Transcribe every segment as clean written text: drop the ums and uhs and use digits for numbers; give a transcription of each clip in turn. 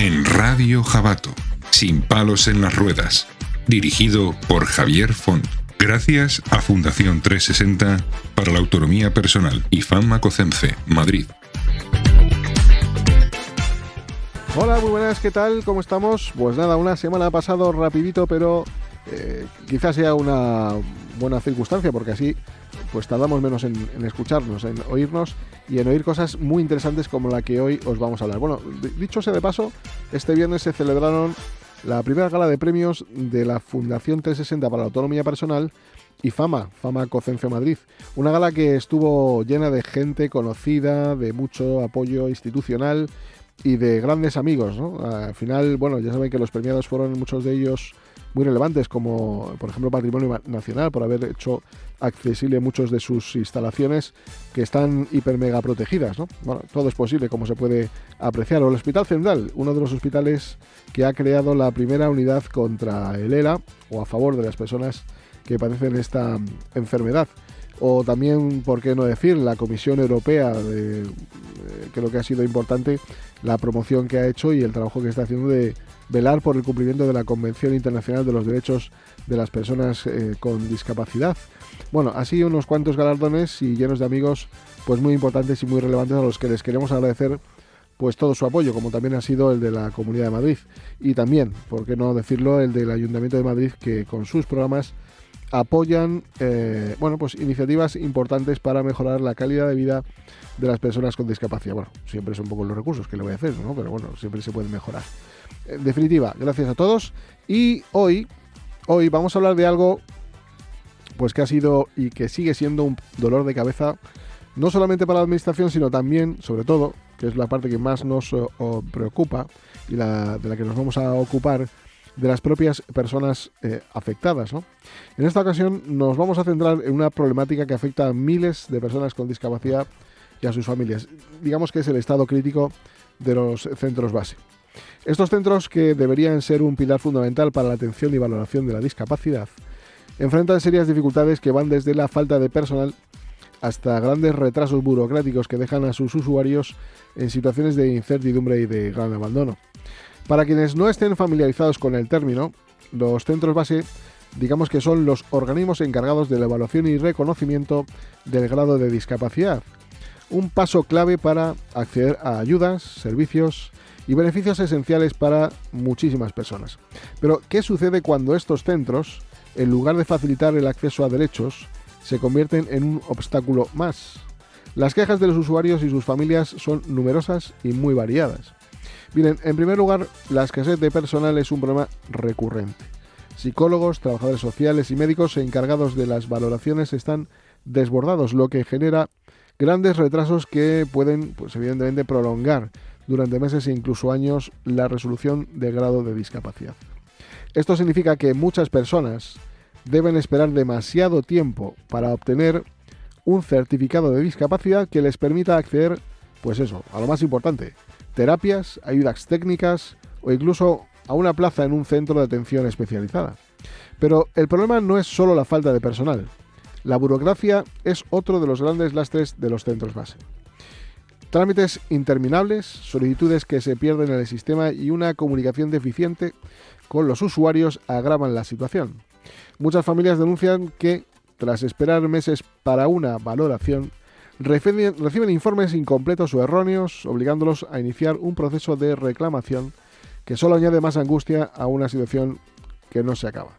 en Radio Jabato, sin palos en las ruedas, dirigido por Javier Font. Gracias a Fundación 360 para la Autonomía Personal y Fama Cocemce, Madrid. Hola, muy buenas, ¿qué tal? ¿Cómo estamos? Pues nada, una semana ha pasado rapidito, pero quizás sea una buena circunstancia, porque así pues tardamos menos en escucharnos, en oírnos y en oír cosas muy interesantes como la que hoy os vamos a hablar. Bueno, dicho sea de paso, este viernes se celebraron la primera gala de premios de la Fundación 360 para la Autonomía Personal y Fama Cocemce Madrid. Una gala que estuvo llena de gente conocida, de mucho apoyo institucional y de grandes amigos, ¿no? Al final, bueno, ya saben que los premiados fueron muchos de ellos muy relevantes, como por ejemplo Patrimonio Nacional, por haber hecho accesible muchos de sus instalaciones que están hiper mega protegidas, ¿no? Bueno, todo es posible, como se puede apreciar. O el Hospital Central, uno de los hospitales que ha creado la primera unidad contra el ELA o a favor de las personas que padecen esta enfermedad. O también, por qué no decir, la Comisión Europea, creo que ha sido importante la promoción que ha hecho y el trabajo que está haciendo de velar por el cumplimiento de la Convención Internacional de los Derechos de las Personas con Discapacidad. Bueno, así unos cuantos galardones y llenos de amigos pues muy importantes y muy relevantes a los que les queremos agradecer pues todo su apoyo, como también ha sido el de la Comunidad de Madrid y también, por qué no decirlo, el del Ayuntamiento de Madrid, que con sus programas apoyan pues iniciativas importantes para mejorar la calidad de vida de las personas con discapacidad. Bueno, siempre son pocos los recursos que le voy a hacer, ¿no? Pero bueno, siempre se pueden mejorar. En definitiva, gracias a todos. Y hoy vamos a hablar de algo pues que ha sido y que sigue siendo un dolor de cabeza, no solamente para la administración, sino también, sobre todo, que es la parte que más nos preocupa y de la que nos vamos a ocupar, de las propias personas afectadas, ¿no? En esta ocasión nos vamos a centrar en una problemática que afecta a miles de personas con discapacidad y a sus familias. Digamos que es el estado crítico de los centros base. Estos centros, que deberían ser un pilar fundamental para la atención y valoración de la discapacidad, enfrentan serias dificultades que van desde la falta de personal hasta grandes retrasos burocráticos que dejan a sus usuarios en situaciones de incertidumbre y de gran abandono. Para quienes no estén familiarizados con el término, los centros base, digamos que son los organismos encargados de la evaluación y reconocimiento del grado de discapacidad. Un paso clave para acceder a ayudas, servicios y beneficios esenciales para muchísimas personas. Pero, ¿qué sucede cuando estos centros, en lugar de facilitar el acceso a derechos, se convierten en un obstáculo más? Las quejas de los usuarios y sus familias son numerosas y muy variadas. Miren, en primer lugar, la escasez de personal es un problema recurrente. Psicólogos, trabajadores sociales y médicos encargados de las valoraciones están desbordados, lo que genera grandes retrasos que pueden, pues evidentemente, prolongar durante meses e incluso años la resolución del grado de discapacidad. Esto significa que muchas personas deben esperar demasiado tiempo para obtener un certificado de discapacidad que les permita acceder, pues eso, a lo más importante: terapias, ayudas técnicas o incluso a una plaza en un centro de atención especializada. Pero el problema no es solo la falta de personal. La burocracia es otro de los grandes lastres de los centros base. Trámites interminables, solicitudes que se pierden en el sistema y una comunicación deficiente con los usuarios agravan la situación. Muchas familias denuncian que, tras esperar meses para una valoración, reciben informes incompletos o erróneos, obligándolos a iniciar un proceso de reclamación que solo añade más angustia a una situación que no se acaba.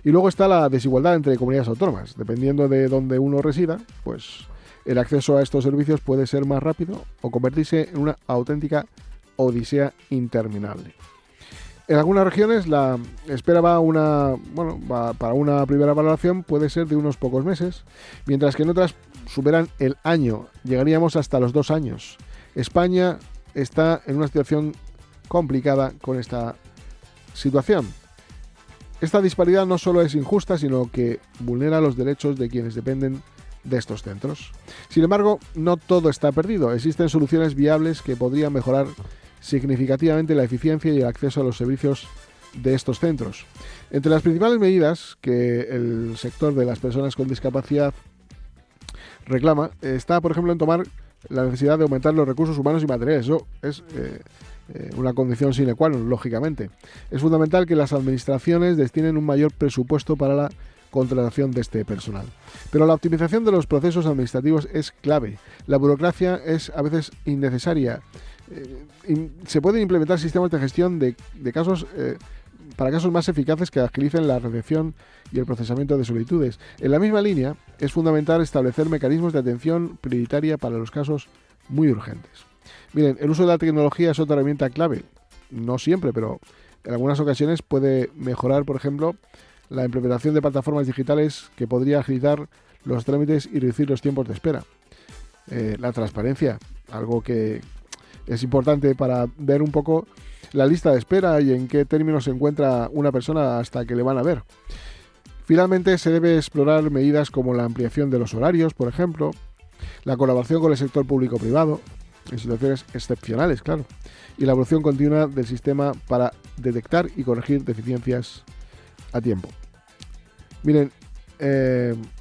Y luego está la desigualdad entre comunidades autónomas. Dependiendo de dónde uno resida, pues el acceso a estos servicios puede ser más rápido o convertirse en una auténtica odisea interminable. En algunas regiones la espera para una primera valoración puede ser de unos pocos meses, mientras que en otras superan el año, llegaríamos hasta los 2 años. España está en una situación complicada con esta situación. Esta disparidad no solo es injusta, sino que vulnera los derechos de quienes dependen de estos centros. Sin embargo, no todo está perdido. Existen soluciones viables que podrían mejorar significativamente la eficiencia y el acceso a los servicios de estos centros. Entre las principales medidas que el sector de las personas con discapacidad reclama está, por ejemplo, en tomar la necesidad de aumentar los recursos humanos y materiales. Eso es una condición sine qua non, lógicamente. Es fundamental que las administraciones destinen un mayor presupuesto para la contratación de este personal. Pero la optimización de los procesos administrativos es clave. La burocracia es a veces innecesaria. Se pueden implementar sistemas de gestión de casos para casos más eficaces que agilicen la recepción y el procesamiento de solicitudes. En la misma línea, es fundamental establecer mecanismos de atención prioritaria para los casos muy urgentes. Miren, el uso de la tecnología es otra herramienta clave. No siempre, pero en algunas ocasiones puede mejorar, por ejemplo, la implementación de plataformas digitales que podría agilizar los trámites y reducir los tiempos de espera. La transparencia, algo que es importante para ver un poco la lista de espera y en qué términos se encuentra una persona hasta que le van a ver. Finalmente, se debe explorar medidas como la ampliación de los horarios, por ejemplo, la colaboración con el sector público-privado, en situaciones excepcionales, claro, y la evolución continua del sistema para detectar y corregir deficiencias a tiempo. Miren,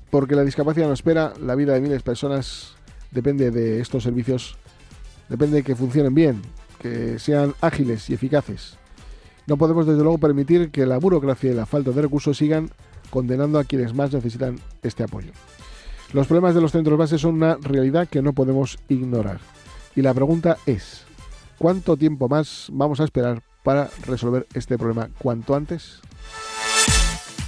porque la discapacidad no espera, la vida de miles de personas depende de estos servicios, depende de que funcionen bien, que sean ágiles y eficaces. No podemos desde luego permitir que la burocracia y la falta de recursos sigan condenando a quienes más necesitan este apoyo. Los problemas de los centros base son una realidad que no podemos ignorar. Y la pregunta es, ¿cuánto tiempo más vamos a esperar para resolver este problema cuanto antes?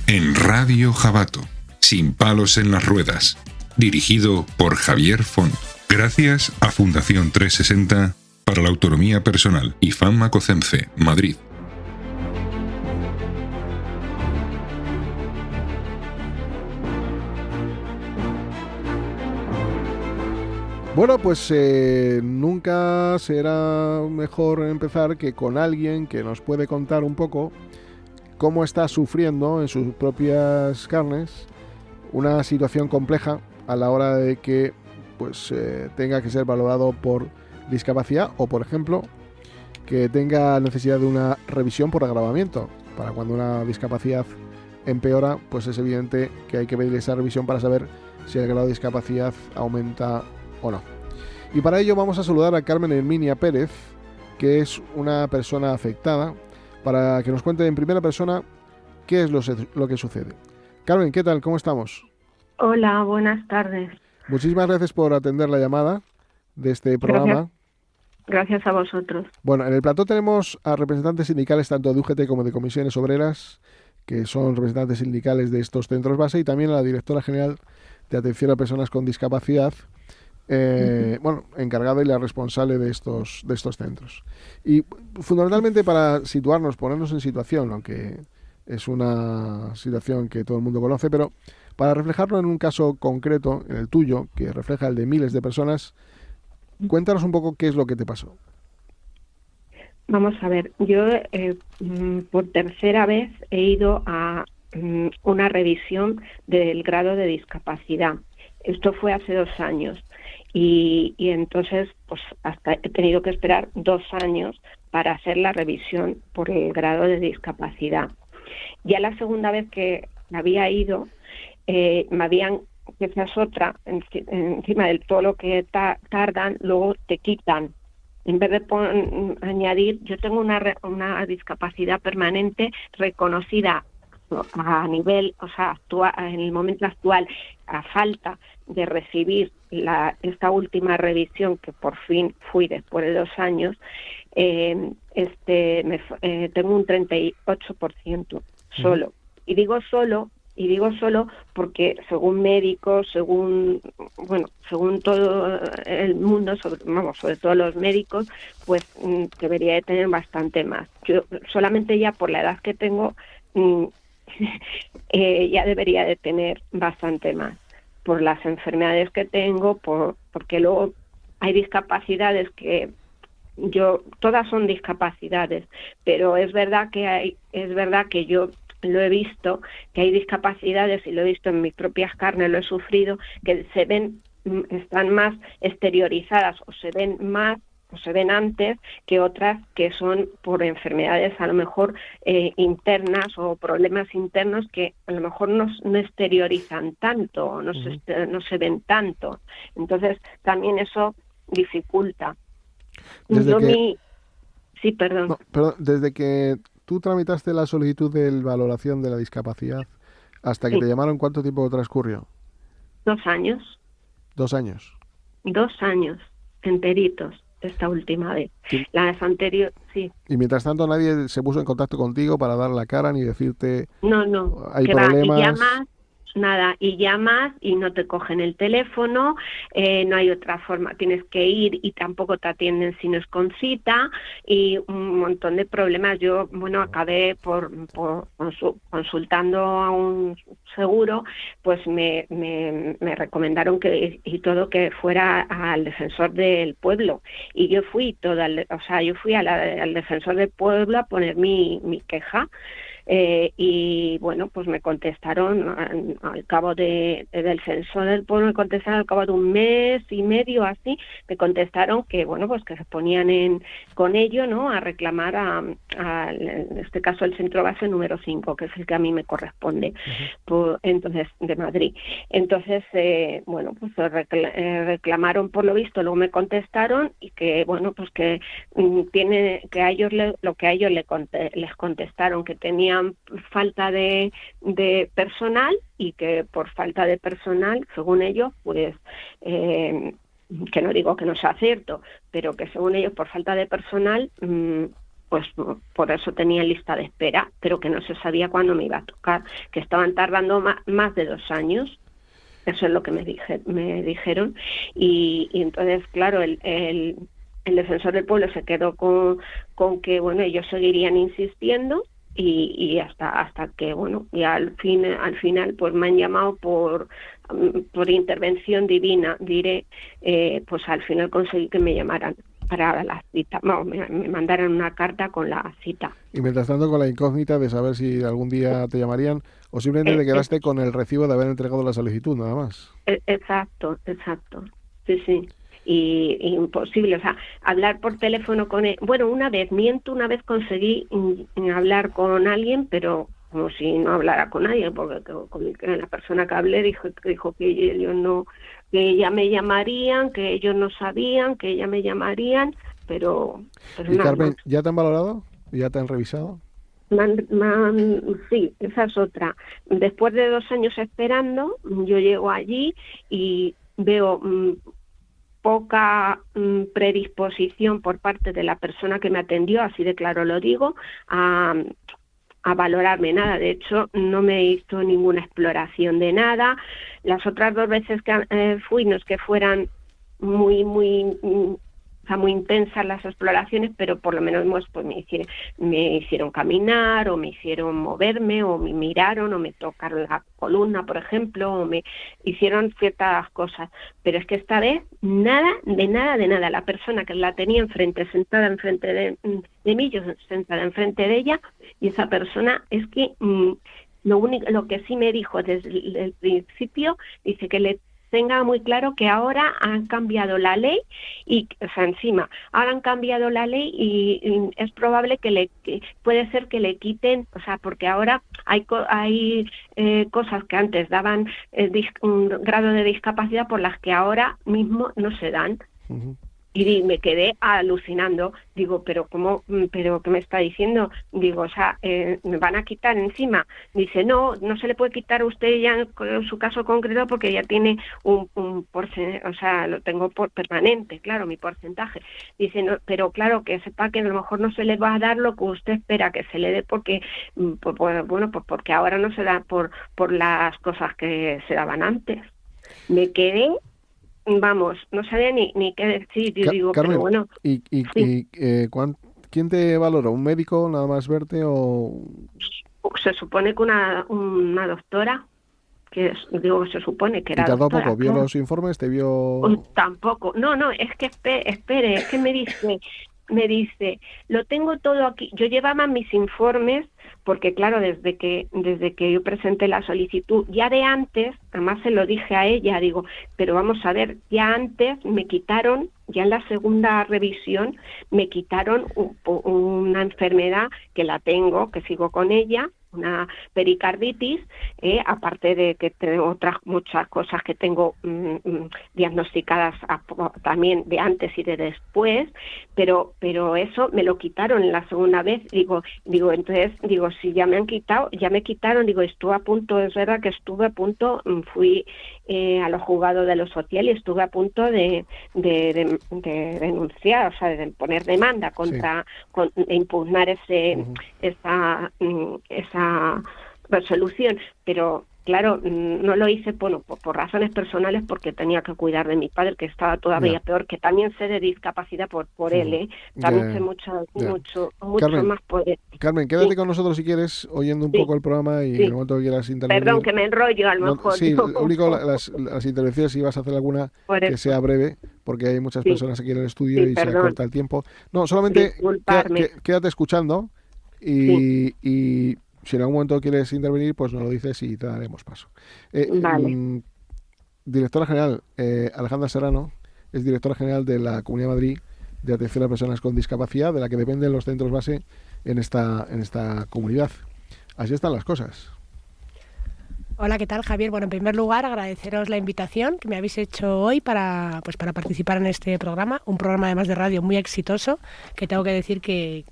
En Radio Jabato, sin palos en las ruedas, dirigido por Javier Font. Gracias a Fundación 360 para la Autonomía Personal y FAM Macocemce, Madrid. Bueno, pues nunca será mejor empezar que con alguien que nos puede contar un poco cómo está sufriendo en sus propias carnes una situación compleja a la hora de que pues tenga que ser valorado por discapacidad o, por ejemplo, que tenga necesidad de una revisión por agravamiento. Para cuando una discapacidad empeora, pues es evidente que hay que pedir esa revisión para saber si el grado de discapacidad aumenta o no. Y para ello vamos a saludar a Carmen Herminia Pérez, que es una persona afectada, para que nos cuente en primera persona qué es lo que sucede. Carmen, ¿qué tal? ¿Cómo estamos? Hola, buenas tardes. Muchísimas gracias por atender la llamada de este programa. Gracias a vosotros. Bueno, en el plató tenemos a representantes sindicales tanto de UGT como de comisiones obreras, que son representantes sindicales de estos centros base, y también a la directora general de atención a personas con discapacidad, encargada y la responsable de estos centros. Y fundamentalmente para situarnos, ponernos en situación, aunque es una situación que todo el mundo conoce, pero para reflejarlo en un caso concreto, en el tuyo, que refleja el de miles de personas, cuéntanos un poco qué es lo que te pasó. Vamos a ver, yo por tercera vez he ido a una revisión del grado de discapacidad. Esto fue hace 2 años y entonces pues hasta he tenido que esperar 2 años para hacer la revisión por el grado de discapacidad. Ya la segunda vez que había ido, me habían, que esa es otra, encima de todo lo que tardan, luego te quitan. En vez de añadir, yo tengo una discapacidad permanente reconocida a nivel, o sea, en el momento actual, a falta de recibir esta última revisión, que por fin fui después de 2 años, tengo un 38% solo. Y digo solo porque según médicos, según todo el mundo, sobre todo los médicos, pues debería de tener bastante más. Yo solamente ya por la edad que tengo ya debería de tener bastante más, por las enfermedades que tengo, porque luego hay discapacidades que todas son discapacidades, pero es verdad que yo lo he visto, que hay discapacidades, y lo he visto en mis propias carnes, lo he sufrido, que están más exteriorizadas o se ven antes que otras que son por enfermedades a lo mejor internas o problemas internos que a lo mejor no exteriorizan tanto, no se ven tanto. Entonces también eso dificulta. Desde que, Sí, perdón. no, perdón, desde que tú tramitaste la solicitud de valoración de la discapacidad hasta que Sí, te llamaron, ¿cuánto tiempo transcurrió? 2 años. 2 años. 2 años enteritos esta última vez. Y, La vez anterior, sí. y mientras tanto nadie se puso en contacto contigo para dar la cara ni decirte No, hay que va, y problemas. llamas, nada, y llamas y no te cogen el teléfono, no hay otra forma, tienes que ir y tampoco te atienden si no es con cita, y un montón de problemas. Yo, bueno, acabé por consultando a un seguro, pues me recomendaron y todo, que fuera al defensor del pueblo, y yo fui yo fui al defensor del pueblo a poner mi queja. Y bueno, pues me contestaron al cabo del censo del pueblo, me contestaron al cabo de 1 mes y medio así, me contestaron que bueno, pues que se ponían con ello, ¿no?, a reclamar en este caso el centro base número 5, que es el que a mí me corresponde, entonces, de Madrid. Entonces, bueno, pues reclamaron por lo visto, luego me contestaron y que bueno, pues que que a ellos lo que a ellos les contestaron, que tenían falta de personal, y que por falta de personal, según ellos, pues que no digo que no sea cierto, pero que según ellos por falta de personal, pues por eso tenía lista de espera, pero que no se sabía cuándo me iba a tocar, que estaban tardando más de 2 años. Eso es lo que me dijeron, y entonces, claro, el defensor del pueblo se quedó con que bueno, ellos seguirían insistiendo, y hasta que bueno, y al final pues me han llamado por intervención divina, diré, pues al final conseguí que me llamaran para la cita. No, me mandaron una carta con la cita. Y mientras tanto con la incógnita de saber si algún día te llamarían o simplemente te quedaste con el recibo de haber entregado la solicitud, nada más. Exacto. Sí. Y imposible, o sea, hablar por teléfono con él. Bueno, una vez conseguí hablar con alguien, pero como si no hablara con nadie, porque con la persona que hablé dijo que ellos no, que ya me llamarían, que ellos no sabían, que ya me llamarían, pero Y nada Carmen, más. ¿ya te han valorado? ¿Ya te han revisado? Sí, esa es otra. Después de 2 años esperando, yo llego allí y veo poca predisposición por parte de la persona que me atendió, así de claro lo digo, a valorarme nada. De hecho, no me hizo ninguna exploración de nada. Las otras 2 veces que fui, no es que fueran muy intensas las exploraciones, pero por lo menos pues me hicieron caminar, o me hicieron moverme, o me miraron, o me tocaron la columna, por ejemplo, o me hicieron ciertas cosas. Pero es que esta vez nada. La persona que la tenía sentada enfrente de mí, yo sentada enfrente de ella, y esa persona es que lo que sí me dijo desde el principio, dice que le tenga muy claro que ahora han cambiado la ley, y, o sea, encima, ahora han cambiado la ley y es probable que puede ser que le quiten, o sea, porque ahora hay cosas que antes daban un grado de discapacidad por las que ahora mismo no se dan. Uh-huh. Y me quedé alucinando. Digo, ¿pero cómo? ¿Pero qué me está diciendo? Digo, o sea, ¿me van a quitar encima? Dice, no se le puede quitar a usted ya en su caso concreto, porque ya tiene un porcentaje, o sea, lo tengo por permanente, claro, mi porcentaje. Dice, no, pero claro, que sepa que a lo mejor no se le va a dar lo que usted espera que se le dé, porque, porque ahora no se da por las cosas que se daban antes. Me quedé, vamos, no sabía ni qué decir. Yo digo, Carmen, pero bueno, sí. ¿Quién te valoró? ¿Un médico nada más verte o...? Se supone que una doctora, digo, se supone que ¿Y era tardó doctora, poco? ¿Vio claro. los informes? ¿Te vio...? Tampoco, no, es que espere, es que me dice, lo tengo todo aquí. Yo llevaba mis informes, porque claro, desde que yo presenté la solicitud, ya de antes, además se lo dije a ella, digo, pero vamos a ver, ya antes me quitaron, ya en la segunda revisión, me quitaron una enfermedad que la tengo, que sigo con ella, una pericarditis, aparte de que tengo otras muchas cosas que tengo diagnosticadas también de antes y de después, pero eso me lo quitaron la segunda vez. Entonces si ya me quitaron, estuve a punto, es verdad que estuve a punto, fui a los juzgados de lo social y estuve a punto de denunciar, o sea, de poner demanda contra, de impugnar esa resolución, pero claro, no lo hice por razones personales, porque tenía que cuidar de mi padre, que estaba todavía peor, que también sé de discapacidad por él, también sé mucho Carmen, más por él. Carmen, quédate con nosotros si quieres, oyendo un poco el programa, y en el momento que quieras intervenir. Perdón, que me enrollo a lo mejor. Sí, lo único, las intervenciones, si vas a hacer alguna, que sea breve, porque hay muchas personas aquí en el estudio y se acorta el tiempo. No, solamente quédate escuchando y si en algún momento quieres intervenir, pues nos lo dices y te daremos paso. Vale. Directora general, Alejandra Serrano, es directora general de la Comunidad de Madrid de Atención a Personas con Discapacidad, de la que dependen los centros base en esta comunidad. Así están las cosas. Hola, ¿qué tal, Javier? Bueno, en primer lugar, agradeceros la invitación que me habéis hecho hoy para participar en este programa, un programa además de radio muy exitoso, que tengo que decir que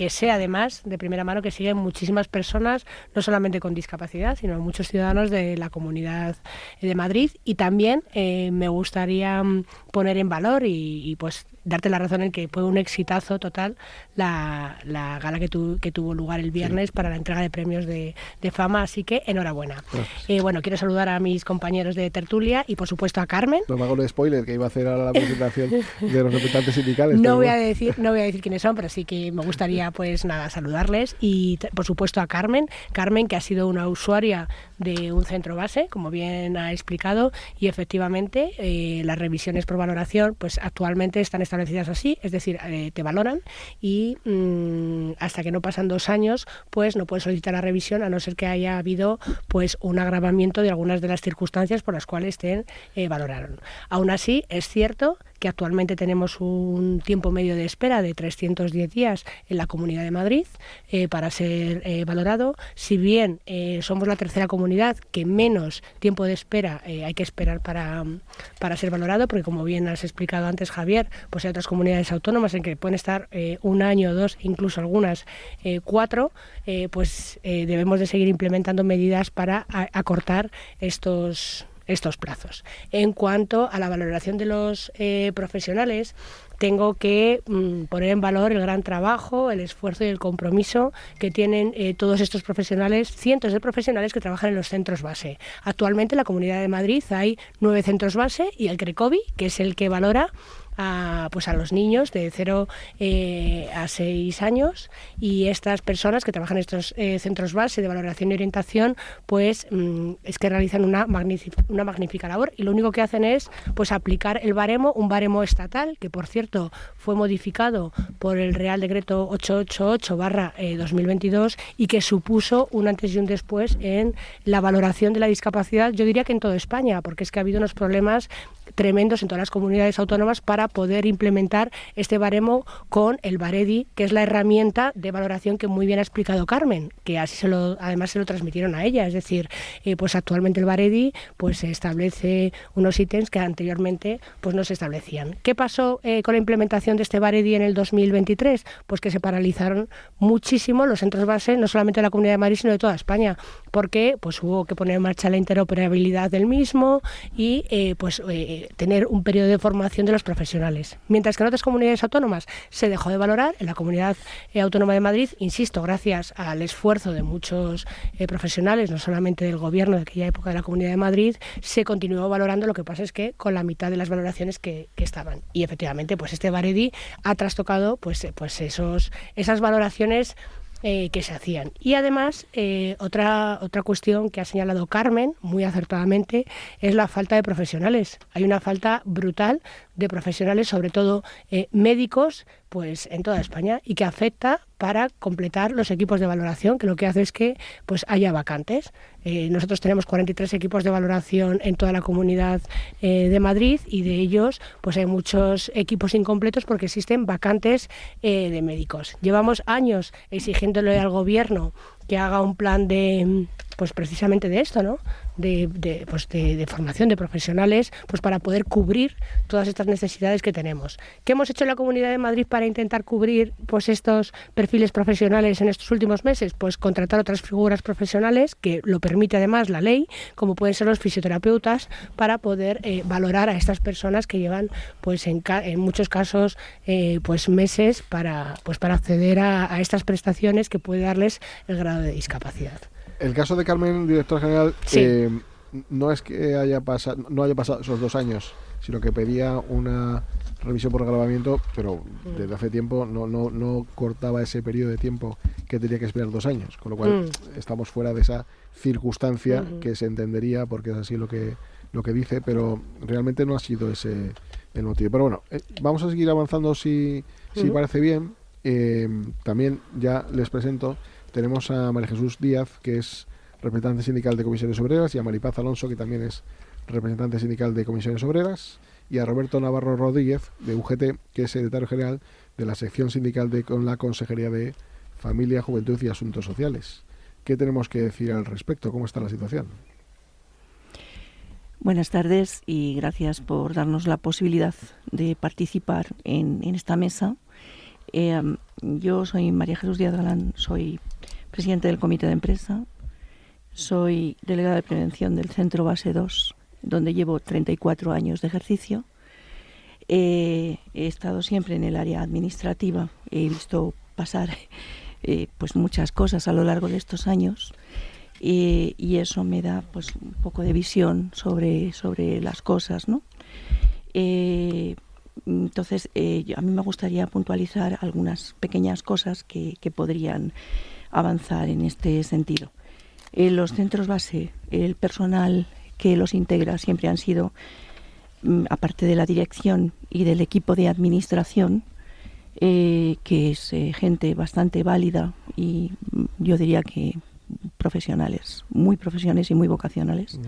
sé además de primera mano que siguen muchísimas personas, no solamente con discapacidad, sino muchos ciudadanos de la Comunidad de Madrid, y también me gustaría poner en valor y pues darte la razón en que fue un exitazo total la gala que tuvo lugar el viernes para la entrega de premios de Fama, así que enhorabuena. Bueno, quiero saludar a mis compañeros de tertulia y por supuesto a Carmen. No me hago el spoiler que iba a hacer ahora la presentación de los representantes sindicales. No voy a decir quiénes son, pero sí que me gustaría saludarles, y por supuesto a Carmen, que ha sido una usuaria de un centro base, como bien ha explicado, y efectivamente las revisiones por valoración pues actualmente están establecidas así, es decir, te valoran y hasta que no pasan 2 años pues no puedes solicitar la revisión, a no ser que haya habido pues un agravamiento de algunas de las circunstancias por las cuales te valoraron. Aún así, es cierto que actualmente tenemos un tiempo medio de espera de 310 días en la Comunidad de Madrid para ser valorado. Si bien somos la tercera comunidad que menos tiempo de espera hay que esperar para ser valorado, porque como bien has explicado antes, Javier, pues hay otras comunidades autónomas en que pueden estar 1 año, 2, incluso algunas 4, pues debemos de seguir implementando medidas para acortar estos plazos. En cuanto a la valoración de los profesionales, tengo que poner en valor el gran trabajo, el esfuerzo y el compromiso que tienen todos estos profesionales, cientos de profesionales que trabajan en los centros base. Actualmente en la Comunidad de Madrid hay 9 centros base y el CRECOVI, que es el que valora a los niños de 0 a 6 años, y estas personas que trabajan en estos centros base de valoración y orientación pues es que realizan una magnífica labor, y lo único que hacen es pues aplicar un baremo estatal, que por cierto fue modificado por el Real Decreto 888/2022 y que supuso un antes y un después en la valoración de la discapacidad, yo diría que en toda España, porque es que ha habido unos problemas tremendos en todas las comunidades autónomas para poder implementar este baremo con el Baredi, que es la herramienta de valoración que muy bien ha explicado Carmen, que así además se lo transmitieron a ella. Es decir, pues actualmente el Baredi pues establece unos ítems que anteriormente pues no se establecían. ¿Qué pasó con la implementación de este Baredi en el 2023? Pues que se paralizaron muchísimo los centros base, no solamente de la Comunidad de Madrid, sino de toda España, porque pues hubo que poner en marcha la interoperabilidad del mismo y tener un periodo de formación de los profesionales. Mientras que en otras comunidades autónomas se dejó de valorar, en la Comunidad Autónoma de Madrid, insisto, gracias al esfuerzo de muchos profesionales, no solamente del gobierno de aquella época de la Comunidad de Madrid, se continuó valorando. Lo que pasa es que con la mitad de las valoraciones que estaban. Y efectivamente, pues este Baredi ha trastocado pues esas valoraciones que se hacían. Y además, otra cuestión que ha señalado Carmen, muy acertadamente, es la falta de profesionales. Hay una falta brutal de profesionales, sobre todo médicos, pues en toda España, y que afecta para completar los equipos de valoración, que lo que hace es que pues haya vacantes. Nosotros tenemos 43 equipos de valoración en toda la Comunidad de Madrid, y de ellos pues hay muchos equipos incompletos porque existen vacantes de médicos. Llevamos años exigiéndole al gobierno que haga un plan de, pues precisamente de esto, ¿no? De formación de profesionales, pues para poder cubrir todas estas necesidades que tenemos. ¿Qué hemos hecho en la Comunidad de Madrid para intentar cubrir pues estos perfiles profesionales en estos últimos meses? Pues contratar otras figuras profesionales, que lo permite además la ley, como pueden ser los fisioterapeutas, para poder valorar a estas personas que llevan pues en muchos casos pues meses para acceder a estas prestaciones que puede darles el grado de discapacidad. El caso de Carmen, directora general, sí. No es que no haya pasado esos 2 años, sino que pedía una revisión por agravamiento, pero desde hace tiempo no cortaba ese periodo de tiempo que tenía que esperar 2 años, con lo cual estamos fuera de esa circunstancia que se entendería, porque es así lo que dice, pero realmente no ha sido ese el motivo. Pero bueno, vamos a seguir avanzando si parece bien. También ya les presento, tenemos a María Jesús Díaz, que es representante sindical de Comisiones Obreras, y a Maripaz Alonso, que también es representante sindical de Comisiones Obreras, y a Roberto Navarro Rodríguez, de UGT, que es secretario general de la sección sindical con la Consejería de Familia, Juventud y Asuntos Sociales. ¿Qué tenemos que decir al respecto? ¿Cómo está la situación? Buenas tardes y gracias por darnos la posibilidad de participar en esta mesa. Yo soy María Jesús Díaz Galán, soy presidente del Comité de Empresa, soy delegada de prevención del Centro Base 2, donde llevo 34 años de ejercicio. He estado siempre en el área administrativa, he visto pasar pues muchas cosas a lo largo de estos años, y eso me da pues un poco de visión sobre las cosas, ¿no? Entonces, a mí me gustaría puntualizar algunas pequeñas cosas que podrían avanzar en este sentido. Los centros base, el personal que los integra siempre han sido, aparte de la dirección y del equipo de administración, que es gente bastante válida y yo diría que profesionales, muy profesionales y muy vocacionales.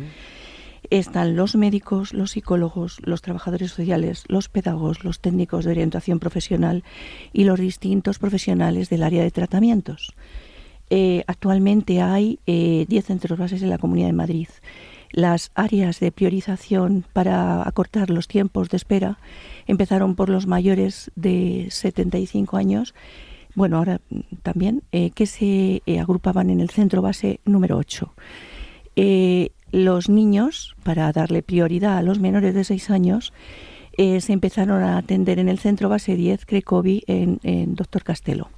Están los médicos, los psicólogos, los trabajadores sociales, los pedagogos, los técnicos de orientación profesional y los distintos profesionales del área de tratamientos. Actualmente hay 10 centros bases en la Comunidad de Madrid. Las áreas de priorización para acortar los tiempos de espera empezaron por los mayores de 75 años, bueno, ahora también, que se agrupaban en el centro base número 8. Los niños, para darle prioridad a los menores de 6 años, se empezaron a atender en el centro base 10 Crecovi en Doctor Castelo.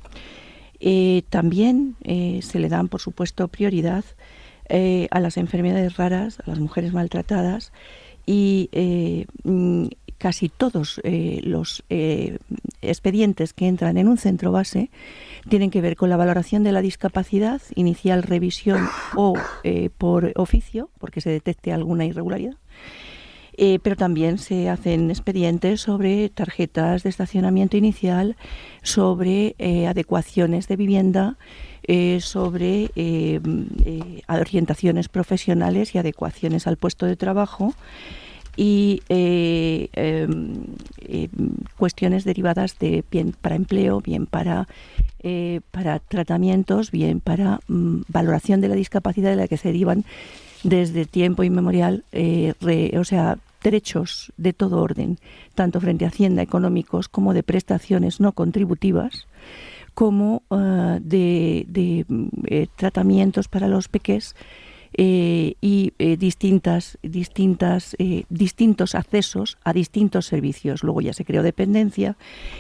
También se le dan, por supuesto, prioridad a las enfermedades raras, a las mujeres maltratadas, y casi todos los expedientes que entran en un centro base tienen que ver con la valoración de la discapacidad, inicial revisión o por oficio, porque se detecte alguna irregularidad. Pero también se hacen expedientes sobre tarjetas de estacionamiento inicial, sobre adecuaciones de vivienda, sobre orientaciones profesionales y adecuaciones al puesto de trabajo, y cuestiones derivadas de bien para empleo, bien para tratamientos, bien para valoración de la discapacidad, de la que se derivan desde tiempo inmemorial, o sea, derechos de todo orden, tanto frente a Hacienda, económicos, como de prestaciones no contributivas, como de tratamientos para los pequeños, y distintos accesos a distintos servicios. Luego ya se creó dependencia,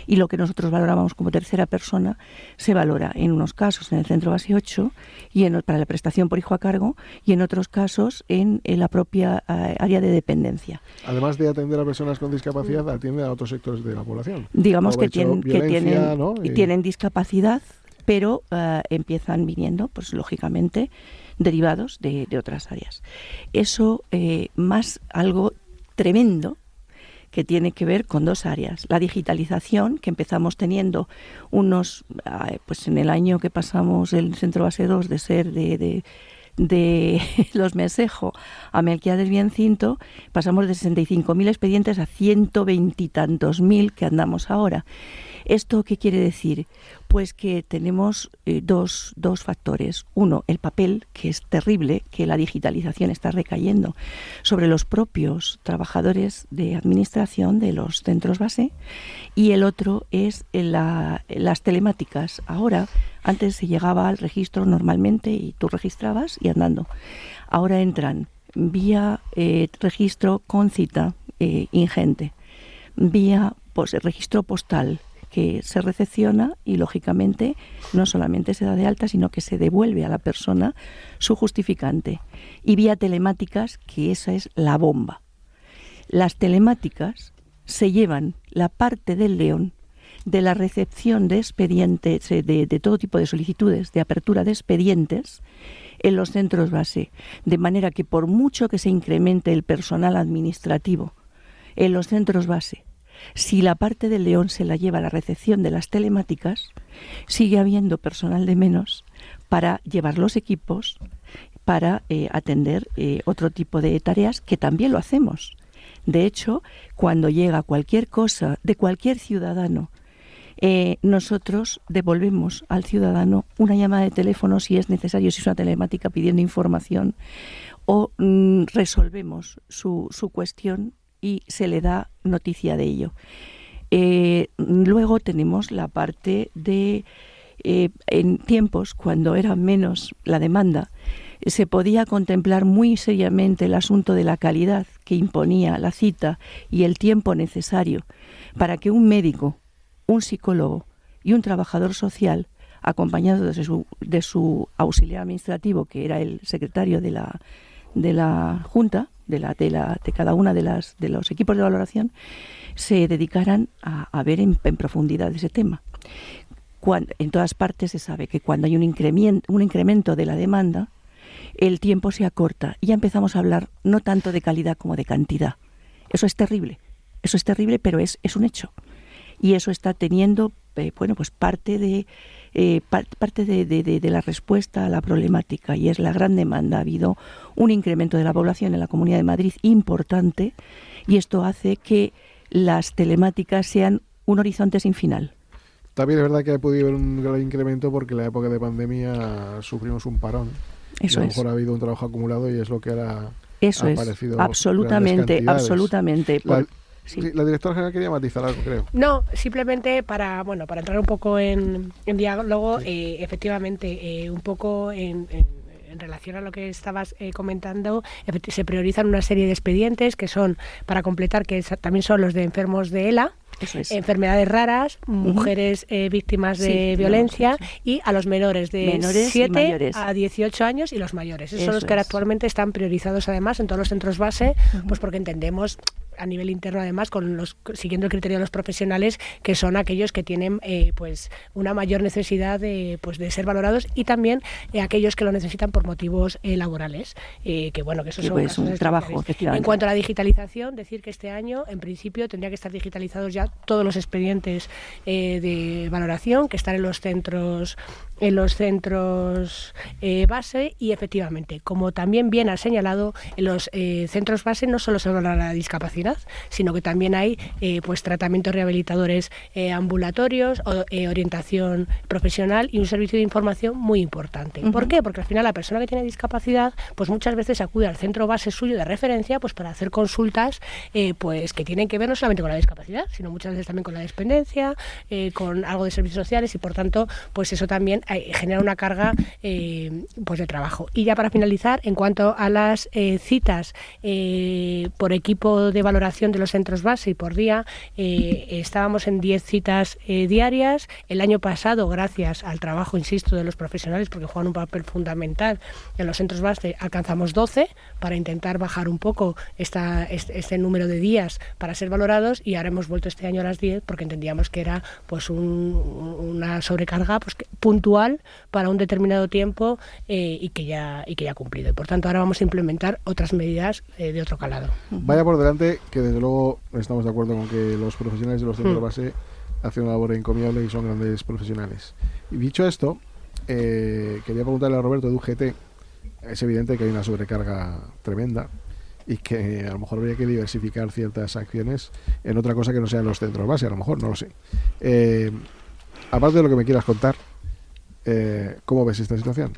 y lo que nosotros valoramos como tercera persona se valora en unos casos en el centro base 8 y para la prestación por hijo a cargo, y en otros casos en la propia área de dependencia. Además de atender a personas con discapacidad, atiende a otros sectores de la población. Digamos que ¿no? tienen discapacidad, pero empiezan viniendo, pues lógicamente, derivados de otras áreas. Eso más algo tremendo que tiene que ver con 2 áreas. La digitalización, que empezamos teniendo pues en el año que pasamos el centro base 2 de ser de de los Mesejo a Melquiades Biencinto pasamos de 65.000 expedientes a 120 y tantos mil que andamos ahora. ¿Esto qué quiere decir? Pues que tenemos dos factores. Uno, el papel, que es terrible, que la digitalización está recayendo sobre los propios trabajadores de administración de los centros base, y el otro es las telemáticas. Ahora, antes se llegaba al registro normalmente y tú registrabas y andando. Ahora entran vía registro con cita ingente, vía registro postal, que se recepciona y, lógicamente, no solamente se da de alta, sino que se devuelve a la persona su justificante. Y vía telemáticas, que esa es la bomba. Las telemáticas se llevan la parte del león de la recepción de expedientes, de todo tipo de solicitudes, de apertura de expedientes en los centros base. De manera que, por mucho que se incremente el personal administrativo en los centros base, si la parte del león se la lleva a la recepción de las telemáticas, sigue habiendo personal de menos para llevar los equipos, para atender otro tipo de tareas que también lo hacemos. De hecho, cuando llega cualquier cosa de cualquier ciudadano, nosotros devolvemos al ciudadano una llamada de teléfono si es necesario, si es una telemática pidiendo información, o resolvemos su cuestión y se le da noticia de ello. Luego tenemos la parte de, en tiempos cuando era menos la demanda, se podía contemplar muy seriamente el asunto de la calidad que imponía la cita y el tiempo necesario para que un médico, un psicólogo y un trabajador social, acompañado de su auxiliar administrativo, que era el secretario de la Junta, de cada una de los equipos de valoración, se dedicaran a ver en profundidad ese tema. En todas partes se sabe que cuando hay un incremento de la demanda, el tiempo se acorta y ya empezamos a hablar no tanto de calidad como de cantidad. Eso es terrible, pero es un hecho. Y eso está teniendo pues parte de la respuesta a la problemática, y es la gran demanda. Ha habido un incremento de la población en la Comunidad de Madrid importante, y esto hace que las telemáticas sean un horizonte sin final. También es verdad que ha podido haber un gran incremento porque en la época de pandemia sufrimos un parón. Eso y a lo mejor ha habido un trabajo acumulado y es lo que ahora eso ha es, aparecido. absolutamente. Sí, la directora general quería matizar algo, creo. No, simplemente para entrar un poco en diálogo, efectivamente, un poco en relación a lo que estabas comentando, se priorizan una serie de expedientes que son, para completar, que también son los de enfermos de ELA, eso es. Enfermedades raras, mujeres víctimas de violencia, y a los menores de 7 a 18 años y los mayores. Esos son los que actualmente están priorizados, además, en todos los centros base, pues porque entendemos a nivel interno, además, siguiendo el criterio de los profesionales, que son aquellos que tienen pues una mayor necesidad de ser valorados, y también aquellos que lo necesitan por motivos laborales, que eso son pues un trabajo, efectivamente. En cuanto a la digitalización, decir que este año, en principio, tendría que estar digitalizados ya todos los expedientes de valoración que están en los centros base, y efectivamente, como también bien ha señalado, en los centros base no solo se valora la discapacidad, sino que también hay pues tratamientos rehabilitadores ambulatorios, orientación profesional y un servicio de información muy importante. ¿Por qué? Porque al final la persona que tiene discapacidad pues muchas veces acude al centro base suyo de referencia pues para hacer consultas pues que tienen que ver no solamente con la discapacidad, sino muchas veces también con la dependencia, con algo de servicios sociales, y por tanto pues eso también genera una carga pues de trabajo. Y ya para finalizar, en cuanto a las citas por equipo de valoración de los centros base y por día, estábamos en 10 citas diarias. El año pasado, gracias al trabajo, insisto, de los profesionales, porque juegan un papel fundamental en los centros base, alcanzamos 12 para intentar bajar un poco este número de días para ser valorados, y ahora hemos vuelto este año a las 10 porque entendíamos que era pues una sobrecarga pues puntual para un determinado tiempo, y que ya ha cumplido. Y por tanto ahora vamos a implementar otras medidas de otro calado. Vaya por delante que desde luego estamos de acuerdo con que los profesionales de los centros base hacen una labor encomiable y son grandes profesionales. Y dicho esto, quería preguntarle a Roberto de UGT es evidente que hay una sobrecarga tremenda y que a lo mejor habría que diversificar ciertas acciones en otra cosa que no sean los centros base, a lo mejor, no lo sé. Aparte de lo que me quieras contar, ¿cómo ves esta situación?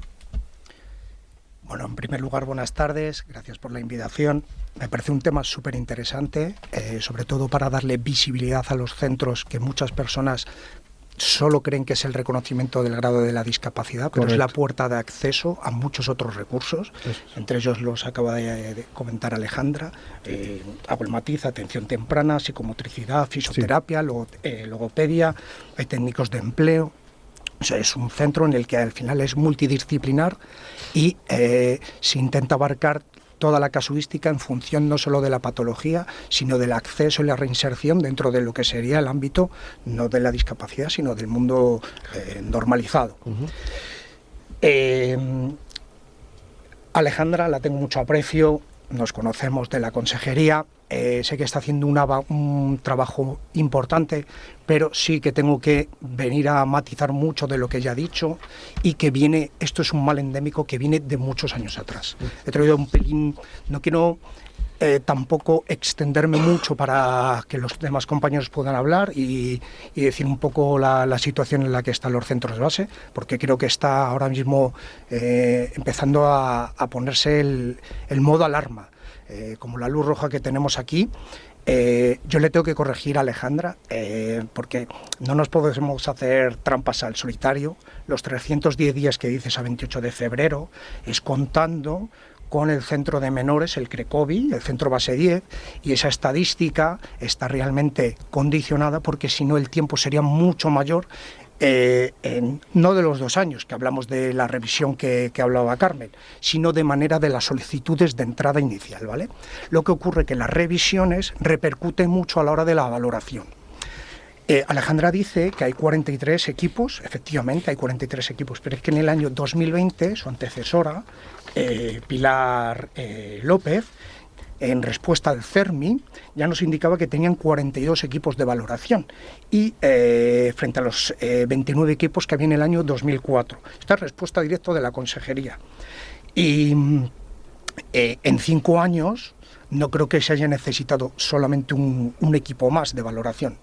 Bueno, en primer lugar, buenas tardes, gracias por la invitación. Me parece un tema súper interesante, sobre todo para darle visibilidad a los centros que muchas personas solo creen que es el reconocimiento del grado de la discapacidad, pero Correcto. es la puerta de acceso a muchos otros recursos. Eso. Entre ellos los acaba de comentar Alejandra, Abelmatiz, atención temprana, psicomotricidad, fisioterapia, sí. Logopedia, hay técnicos de empleo. O sea, es un centro en el que al final es multidisciplinar y se intenta abarcar toda la casuística en función no solo de la patología, sino del acceso y la reinserción dentro de lo que sería el ámbito, no de la discapacidad, sino del mundo normalizado. Alejandra, la tengo mucho aprecio, nos conocemos de la consejería, sé que está haciendo un trabajo importante, pero sí que tengo que venir a matizar mucho de lo que ella ha dicho y que viene, esto es un mal endémico que viene de muchos años atrás. He traído un pelín, no quiero tampoco extenderme mucho para que los demás compañeros puedan hablar y decir un poco la situación en la que están los centros de base, porque creo que está ahora mismo empezando a ponerse el modo alarma. Como la luz roja que tenemos aquí, yo le tengo que corregir a Alejandra, porque no nos podemos hacer trampas al solitario. Los 310 días que dices a 28 de febrero es contando con el centro de menores, el CRECOVI, el centro base 10, y esa estadística está realmente condicionada porque si no el tiempo sería mucho mayor. No de los 2 años, que hablamos de la revisión que hablaba Carmen, sino de manera de las solicitudes de entrada inicial, ¿vale? Lo que ocurre es que las revisiones repercuten mucho a la hora de la valoración. Alejandra dice que hay 43 equipos, efectivamente hay 43 equipos, pero es que en el año 2020 su antecesora, Pilar López, en respuesta al CERMI, ya nos indicaba que tenían 42 equipos de valoración y frente a los 29 equipos que había en el año 2004. Esta es respuesta directa de la consejería. Y en 5 años no creo que se haya necesitado solamente un equipo más de valoración.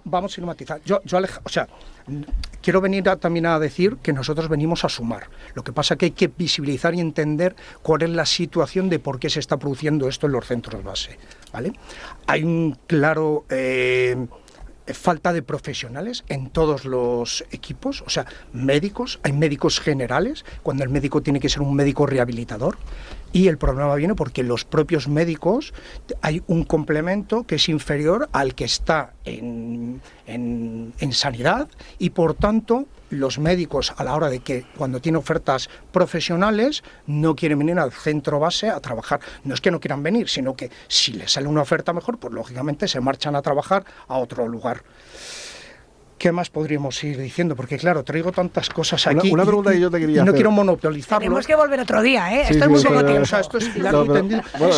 Vamos a ir matizar. Quiero venir también a decir que nosotros venimos a sumar. Lo que pasa es que hay que visibilizar y entender cuál es la situación de por qué se está produciendo esto en los centros base, ¿vale? Hay un claro falta de profesionales en todos los equipos, o sea, médicos, hay médicos generales, cuando el médico tiene que ser un médico rehabilitador, y el problema viene porque los propios médicos hay un complemento que es inferior al que está en sanidad y por tanto los médicos a la hora de que cuando tienen ofertas profesionales no quieren venir al centro base a trabajar. No es que no quieran venir, sino que si les sale una oferta mejor, pues lógicamente se marchan a trabajar a otro lugar. ¿Qué más podríamos ir diciendo? Porque claro, traigo tantas cosas aquí. Una pregunta que yo te quería hacer. No quiero monopolizarlo. Tenemos que volver otro día, ¿eh? Sí, esto es muy poco tiempo. O sea, esto es largo y tendido. Bueno,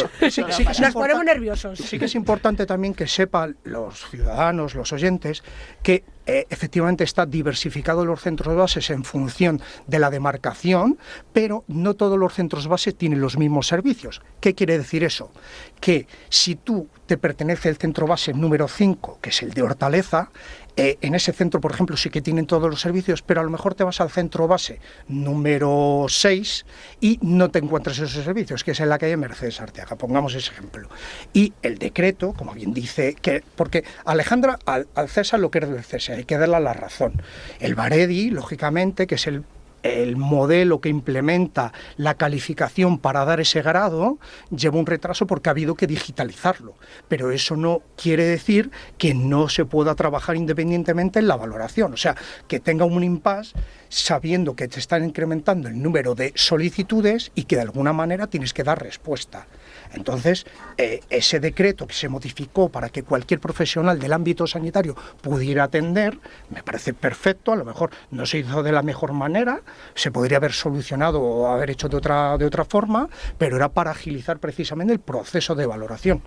nos ponemos nerviosos. Sí que es importante también que sepan los ciudadanos, los oyentes, que efectivamente está diversificado los centros bases en función de la demarcación, pero no todos los centros bases tienen los mismos servicios. ¿Qué quiere decir eso? Que si tú te pertenece el centro base número 5, que es el de Hortaleza, en ese centro, por ejemplo, sí que tienen todos los servicios, pero a lo mejor te vas al centro base número 6 y no te encuentras esos servicios, que es en la calle Mercedes Arteaga, pongamos ese ejemplo. Y el decreto, como bien dice, porque Alejandra, al César lo que es del César, hay que darle la razón. El Baredi, lógicamente, que es el modelo que implementa la calificación para dar ese grado, lleva un retraso porque ha habido que digitalizarlo. Pero eso no quiere decir que no se pueda trabajar independientemente en la valoración. O sea, que tenga un impasse sabiendo que te están incrementando el número de solicitudes y que de alguna manera tienes que dar respuesta. Entonces, ese decreto que se modificó para que cualquier profesional del ámbito sanitario pudiera atender, me parece perfecto. A lo mejor no se hizo de la mejor manera, se podría haber solucionado o haber hecho de otra forma, pero era para agilizar precisamente el proceso de valoración.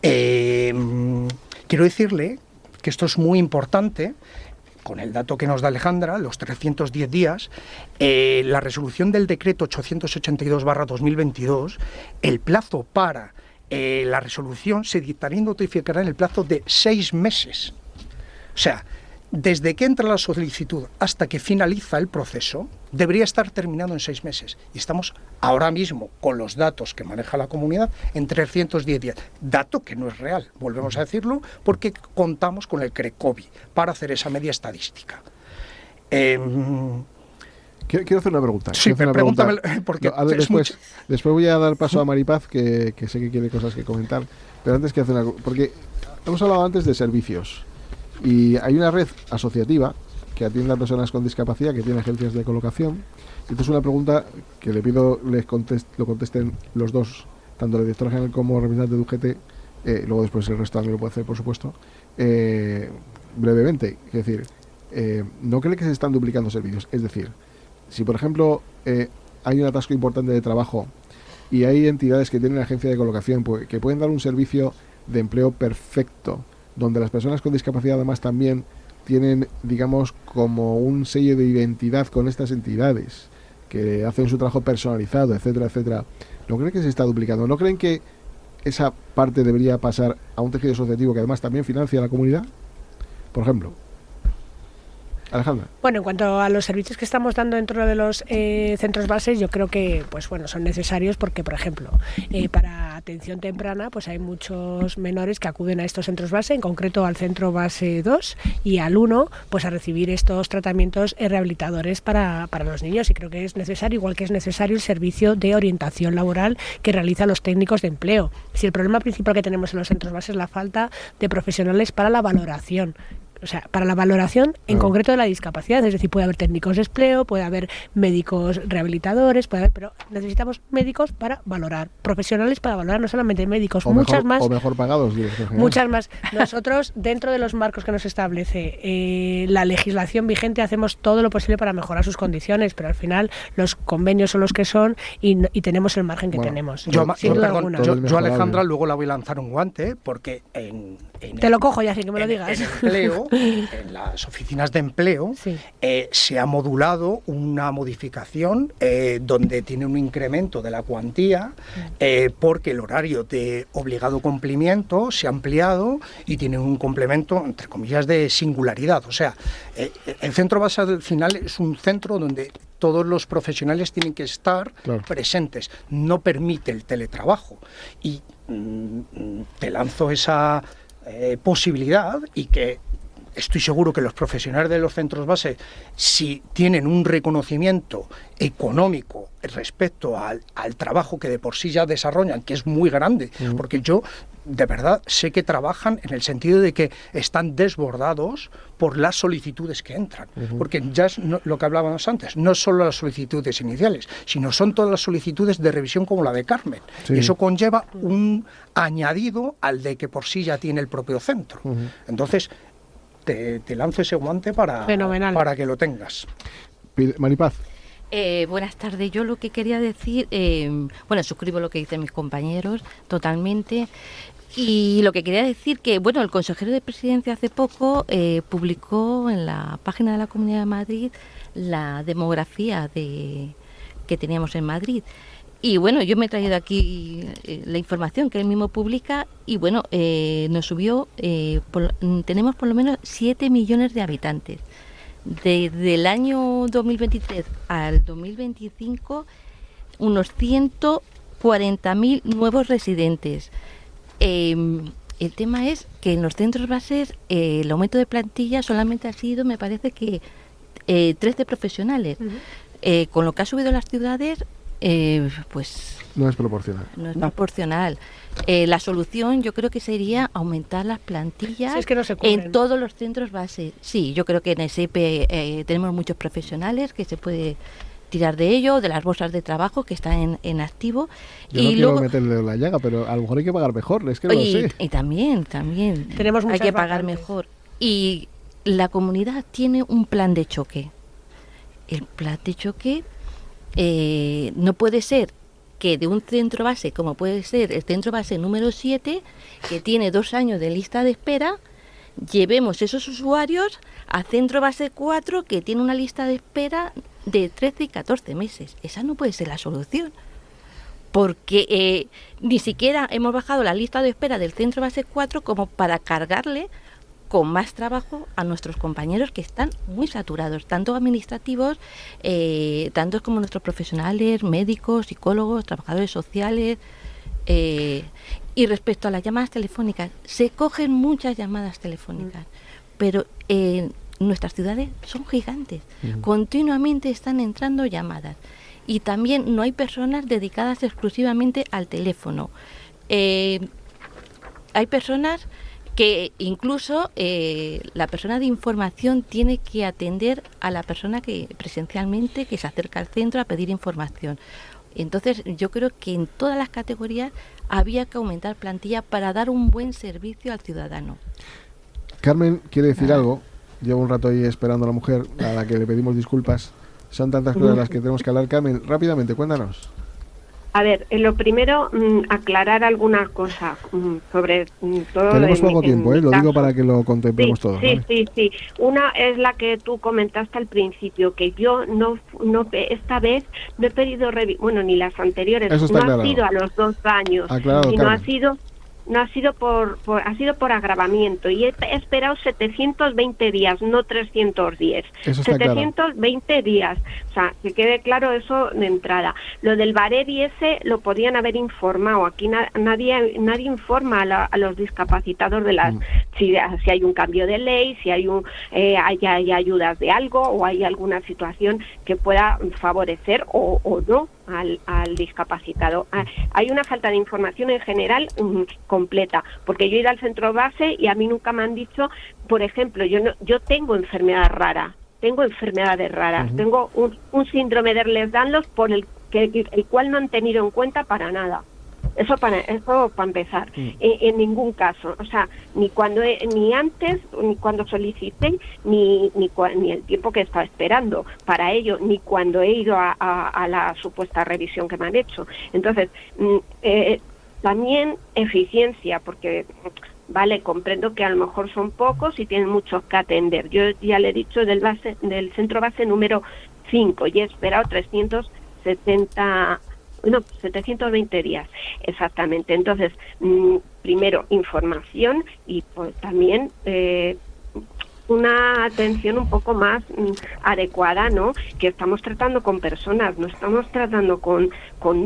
Quiero decirle que esto es muy importante. con el dato que nos da Alejandra, los 310 días, la resolución del decreto 882/2022, el plazo para la resolución se dictará y notificará en el plazo de 6 meses. O sea, desde que entra la solicitud hasta que finaliza el proceso, debería estar terminado en 6 meses. Y estamos ahora mismo, con los datos que maneja la comunidad, en 310 días. Dato que no es real, volvemos a decirlo, porque contamos con el CRECOVI para hacer esa media estadística. Quiero hacer una pregunta. Sí, pero pregúntame, porque no, después voy a dar paso a Maripaz, que sé que quiere cosas que comentar. Pero antes que hacer una... Porque hemos hablado antes de servicios. Y hay una red asociativa que atiende a personas con discapacidad, que tiene agencias de colocación. Y esto es una pregunta que le pido lo contesten los dos, tanto la directora general como el representante de UGT. Luego después el resto también lo puede hacer, por supuesto. Brevemente, es decir, ¿no cree que se están duplicando servicios? Es decir, si por ejemplo hay un atasco importante de trabajo y hay entidades que tienen agencia de colocación que pueden dar un servicio de empleo perfecto, donde las personas con discapacidad además también tienen, digamos, como un sello de identidad con estas entidades, que hacen su trabajo personalizado, etcétera, etcétera, ¿no creen que se está duplicando? ¿No creen que esa parte debería pasar a un tejido asociativo que además también financia a la comunidad? Por ejemplo. Alejandra. Bueno, en cuanto a los servicios que estamos dando dentro de los centros bases, yo creo que pues bueno, son necesarios porque, por ejemplo, para atención temprana pues hay muchos menores que acuden a estos centros base, en concreto al centro base 2 y al 1, pues a recibir estos tratamientos rehabilitadores para los niños, y creo que es necesario, igual que es necesario el servicio de orientación laboral que realizan los técnicos de empleo. Si el problema principal que tenemos en los centros base es la falta de profesionales para la valoración, o sea, para la valoración en concreto de la discapacidad, es decir, puede haber técnicos de empleo, puede haber médicos rehabilitadores, pero necesitamos médicos para valorar, profesionales para valorar, no solamente médicos, muchas mejor pagados. Muchas más. Nosotros, dentro de los marcos que nos establece la legislación vigente, hacemos todo lo posible para mejorar sus condiciones, pero al final los convenios son los que son y tenemos el margen que tenemos. Yo Alejandra, luego la voy a lanzar un guante, porque te lo cojo ya, así que me lo digas. En empleo, en las oficinas de empleo, sí. Se ha modulado una modificación donde tiene un incremento de la cuantía porque el horario de obligado cumplimiento se ha ampliado y tiene un complemento, entre comillas, de singularidad. O sea, el centro base al final es un centro donde todos los profesionales tienen que estar presentes. No permite el teletrabajo. Y te lanzo esa posibilidad, y que estoy seguro que los profesionales de los centros base, si tienen un reconocimiento económico respecto al trabajo que de por sí ya desarrollan, que es muy grande, porque yo de verdad sé que trabajan en el sentido de que están desbordados por las solicitudes que entran, porque ya es lo que hablábamos antes, no solo las solicitudes iniciales, sino son todas las solicitudes de revisión como la de Carmen, y eso conlleva un añadido al de que por sí ya tiene el propio centro. Entonces te lanzo ese guante para que lo tengas. Maripaz. Buenas tardes. Yo lo que quería decir, suscribo lo que dicen mis compañeros totalmente. Y lo que quería decir que, el consejero de Presidencia hace poco publicó en la página de la Comunidad de Madrid la demografía que teníamos en Madrid. Y yo me he traído aquí la información que él mismo publica y nos subió, tenemos por lo menos 7 millones de habitantes. Desde el año 2023 al 2025, unos 140.000 nuevos residentes. El tema es que en los centros bases el aumento de plantilla solamente ha sido, me parece que 13 profesionales. Con lo que ha subido las ciudades, no es proporcional. No es proporcional. La solución yo creo que sería aumentar las plantillas en todos los centros base. Sí, yo creo que en SEPE tenemos muchos profesionales que se puede tirar de ello, de las bolsas de trabajo que están en activo. Yo no quiero meterle la llaga, pero a lo mejor hay que pagar mejor, es que no lo sé. Y también hay que pagar mejor. Y la comunidad tiene un plan de choque. El plan de choque no puede ser que de un centro base, como puede ser el centro base número 7, que tiene 2 años de lista de espera, llevemos esos usuarios a Centro Base 4, que tiene una lista de espera de 13 y 14 meses. Esa no puede ser la solución, porque ni siquiera hemos bajado la lista de espera del Centro Base 4 como para cargarle con más trabajo a nuestros compañeros, que están muy saturados, tanto administrativos, tanto como nuestros profesionales, médicos, psicólogos, trabajadores sociales. Y respecto a las llamadas telefónicas, se cogen muchas llamadas telefónicas, pero nuestras ciudades son gigantes, continuamente están entrando llamadas, y también no hay personas dedicadas exclusivamente al teléfono. Hay personas que incluso la persona de información tiene que atender a la persona que presencialmente que se acerca al centro a pedir información. Entonces yo creo que en todas las categorías había que aumentar plantilla para dar un buen servicio al ciudadano. Carmen quiere decir algo. Llevo un rato ahí esperando a la mujer, a la que le pedimos disculpas. Son tantas cosas las que tenemos que hablar. Carmen, rápidamente, cuéntanos. A ver, lo primero, aclarar alguna cosa sobre todo. Tenemos poco tiempo, lo digo para que lo contemplemos todo. Sí, ¿vale? sí. Una es la que tú comentaste al principio, que yo no esta vez no he pedido bueno, ni las anteriores. Eso está no aclarado. Ha sido a los 2 años. Aclarado, y no Carmen. ha sido ha sido por agravamiento, y he esperado 720 días, no 310. Eso está 720 claro. días. O sea, que quede claro eso de entrada. Lo del Barevi ese lo podían haber informado. Aquí nadie informa a los discapacitados de las si hay un cambio de ley, si hay hay ayudas de algo, o hay alguna situación que pueda favorecer o no al discapacitado. Hay una falta de información en general completa, porque yo he ido al centro base y a mí nunca me han dicho, por ejemplo, yo tengo enfermedades raras, tengo un síndrome de Ehlers-Danlos por el cual no han tenido en cuenta para nada. Eso para empezar. En ningún caso, o sea, ni antes, ni cuando solicité, ni el tiempo que estaba esperando para ello, ni cuando he ido a la supuesta revisión que me han hecho. Entonces, también eficiencia, porque vale, comprendo que a lo mejor son pocos y tienen muchos que atender. Yo ya le he dicho del centro base número 5 y he esperado 720 días, exactamente. Entonces, primero, información, y pues también una atención un poco más adecuada, ¿no? Que estamos tratando con personas, no estamos tratando con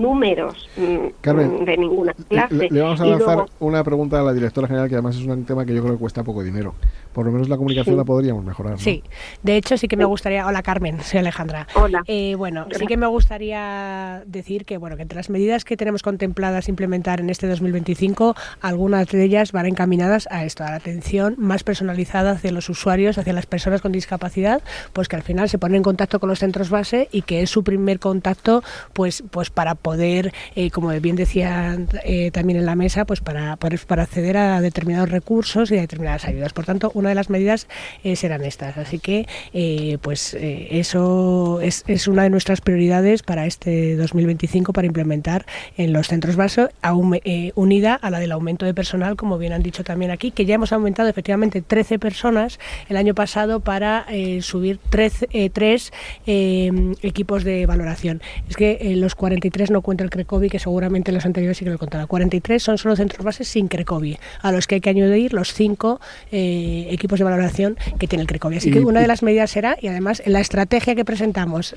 números Carmen, de ninguna clase. Le vamos a lanzar una pregunta a la directora general, que además es un tema que yo creo que cuesta poco dinero. Por lo menos la comunicación la podríamos mejorar, ¿no? Sí, de hecho sí que me gustaría... Hola Carmen, soy Alejandra. Hola. Bueno, sí que me gustaría decir que entre las medidas que tenemos contempladas implementar en este 2025, algunas de ellas van encaminadas a esto, a la atención más personalizada hacia los usuarios, hacia las personas con discapacidad, pues que al final se ponen en contacto con los centros base y que es su primer contacto pues para poder, como bien decían también en la mesa, pues para acceder a determinados recursos y a determinadas ayudas. Por tanto, una de las medidas serán estas. Así que eso es una de nuestras prioridades para este 2025, para implementar en los centros base, unida a la del aumento de personal, como bien han dicho también aquí, que ya hemos aumentado efectivamente 13 personas el año pasado para subir 3 equipos de valoración. Es que los 43 no cuenta el CRECOVI, que seguramente los anteriores sí que lo contaba. 43 son solo centros bases sin CRECOVI, a los que hay que añadir los 5 equipos de valoración que tiene el CRECOVI. Así que una de las medidas será, y además en la estrategia que presentamos,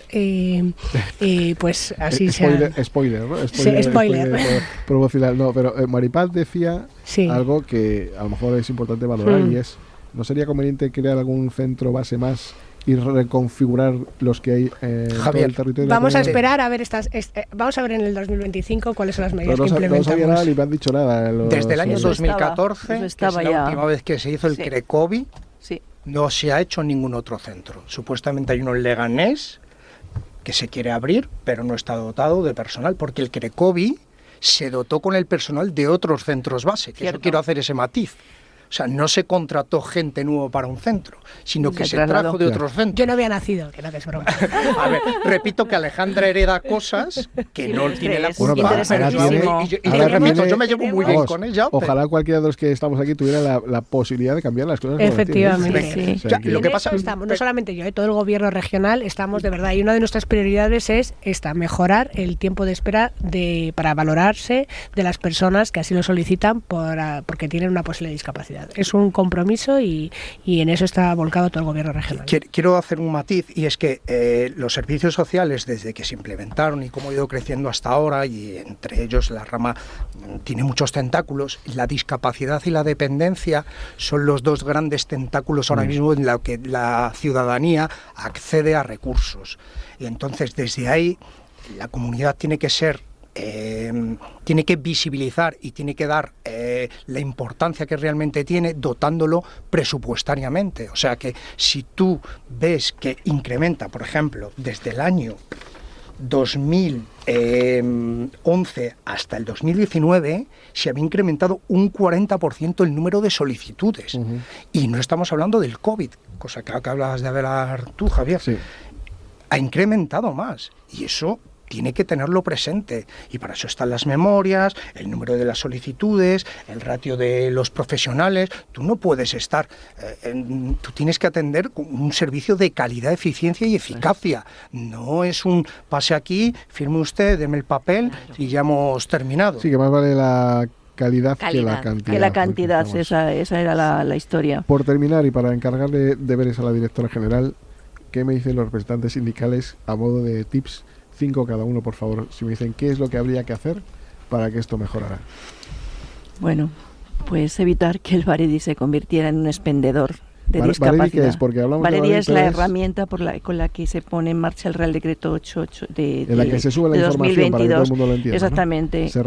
pues así Spoiler, ¿no? Spoiler. Promocional. No, pero Maripaz decía algo que a lo mejor es importante valorar, y es, ¿no sería conveniente crear algún centro base más y reconfigurar los que hay en todo el territorio? Vamos a esperar a ver vamos a ver en el 2025 cuáles son las medidas que implementamos. No sabía nada ni me han dicho nada. Desde el año 2014, que es la última vez que se hizo el CRECOVI, no se ha hecho ningún otro centro. Supuestamente hay uno en Leganés que se quiere abrir, pero no está dotado de personal, porque el CRECOVI se dotó con el personal de otros centros base, que eso quiero hacer ese matiz. O O sea, no se contrató gente nueva para un centro, sino que se trajo de otros centros. Yo no había nacido, que no, que es broma. A ver, repito que Alejandra hereda cosas que no tiene la Bueno, culpa. Yo me llevo muy bien con ella. Ojalá cualquiera de los que estamos aquí tuviera la posibilidad de cambiar las cosas. Efectivamente. O sea, Lo que pasa estamos, no solamente yo, todo el gobierno regional estamos de verdad, y una de nuestras prioridades es mejorar el tiempo de espera para valorarse de las personas que así lo solicitan porque tienen una posible discapacidad. Es un compromiso y en eso está volcado todo el gobierno regional. Quiero hacer un matiz, y es que los servicios sociales, desde que se implementaron y cómo ha ido creciendo hasta ahora, y entre ellos la rama tiene muchos tentáculos, la discapacidad y la dependencia son los dos grandes tentáculos ahora mismo en los que la ciudadanía accede a recursos. Y entonces desde ahí la comunidad tiene que ser tiene que visibilizar y tiene que dar la importancia que realmente tiene, dotándolo presupuestariamente. O sea que si tú ves que incrementa, por ejemplo, desde el año 2011 hasta el 2019 se había incrementado un 40% el número de solicitudes. Y no estamos hablando del COVID, cosa que hablabas de hablar tú, Javier. Sí. Ha incrementado más, y eso tiene que tenerlo presente, y para eso están las memorias, el número de las solicitudes, el ratio de los profesionales. Tú no puedes estar, tú tienes que atender con un servicio de calidad, eficiencia y eficacia. No es un pase aquí, firme usted, deme el papel y ya hemos terminado. Sí, que más vale la calidad que la cantidad. Que la cantidad, esa era la historia. Por terminar, y para encargarle deberes a la directora general, ¿qué me dicen los representantes sindicales a modo de tips? 5 cada uno, por favor, si me dicen qué es lo que habría que hacer para que esto mejorara. Bueno, pues evitar que el Baredi se convirtiera en un expendedor de discapacidad. ¿Baredi qué es? Porque hablamos Baredi de es la herramienta con la que se pone en marcha el Real Decreto 88 en la que se sube la información 2022, para que todo el mundo lo entienda. Exactamente, ¿no?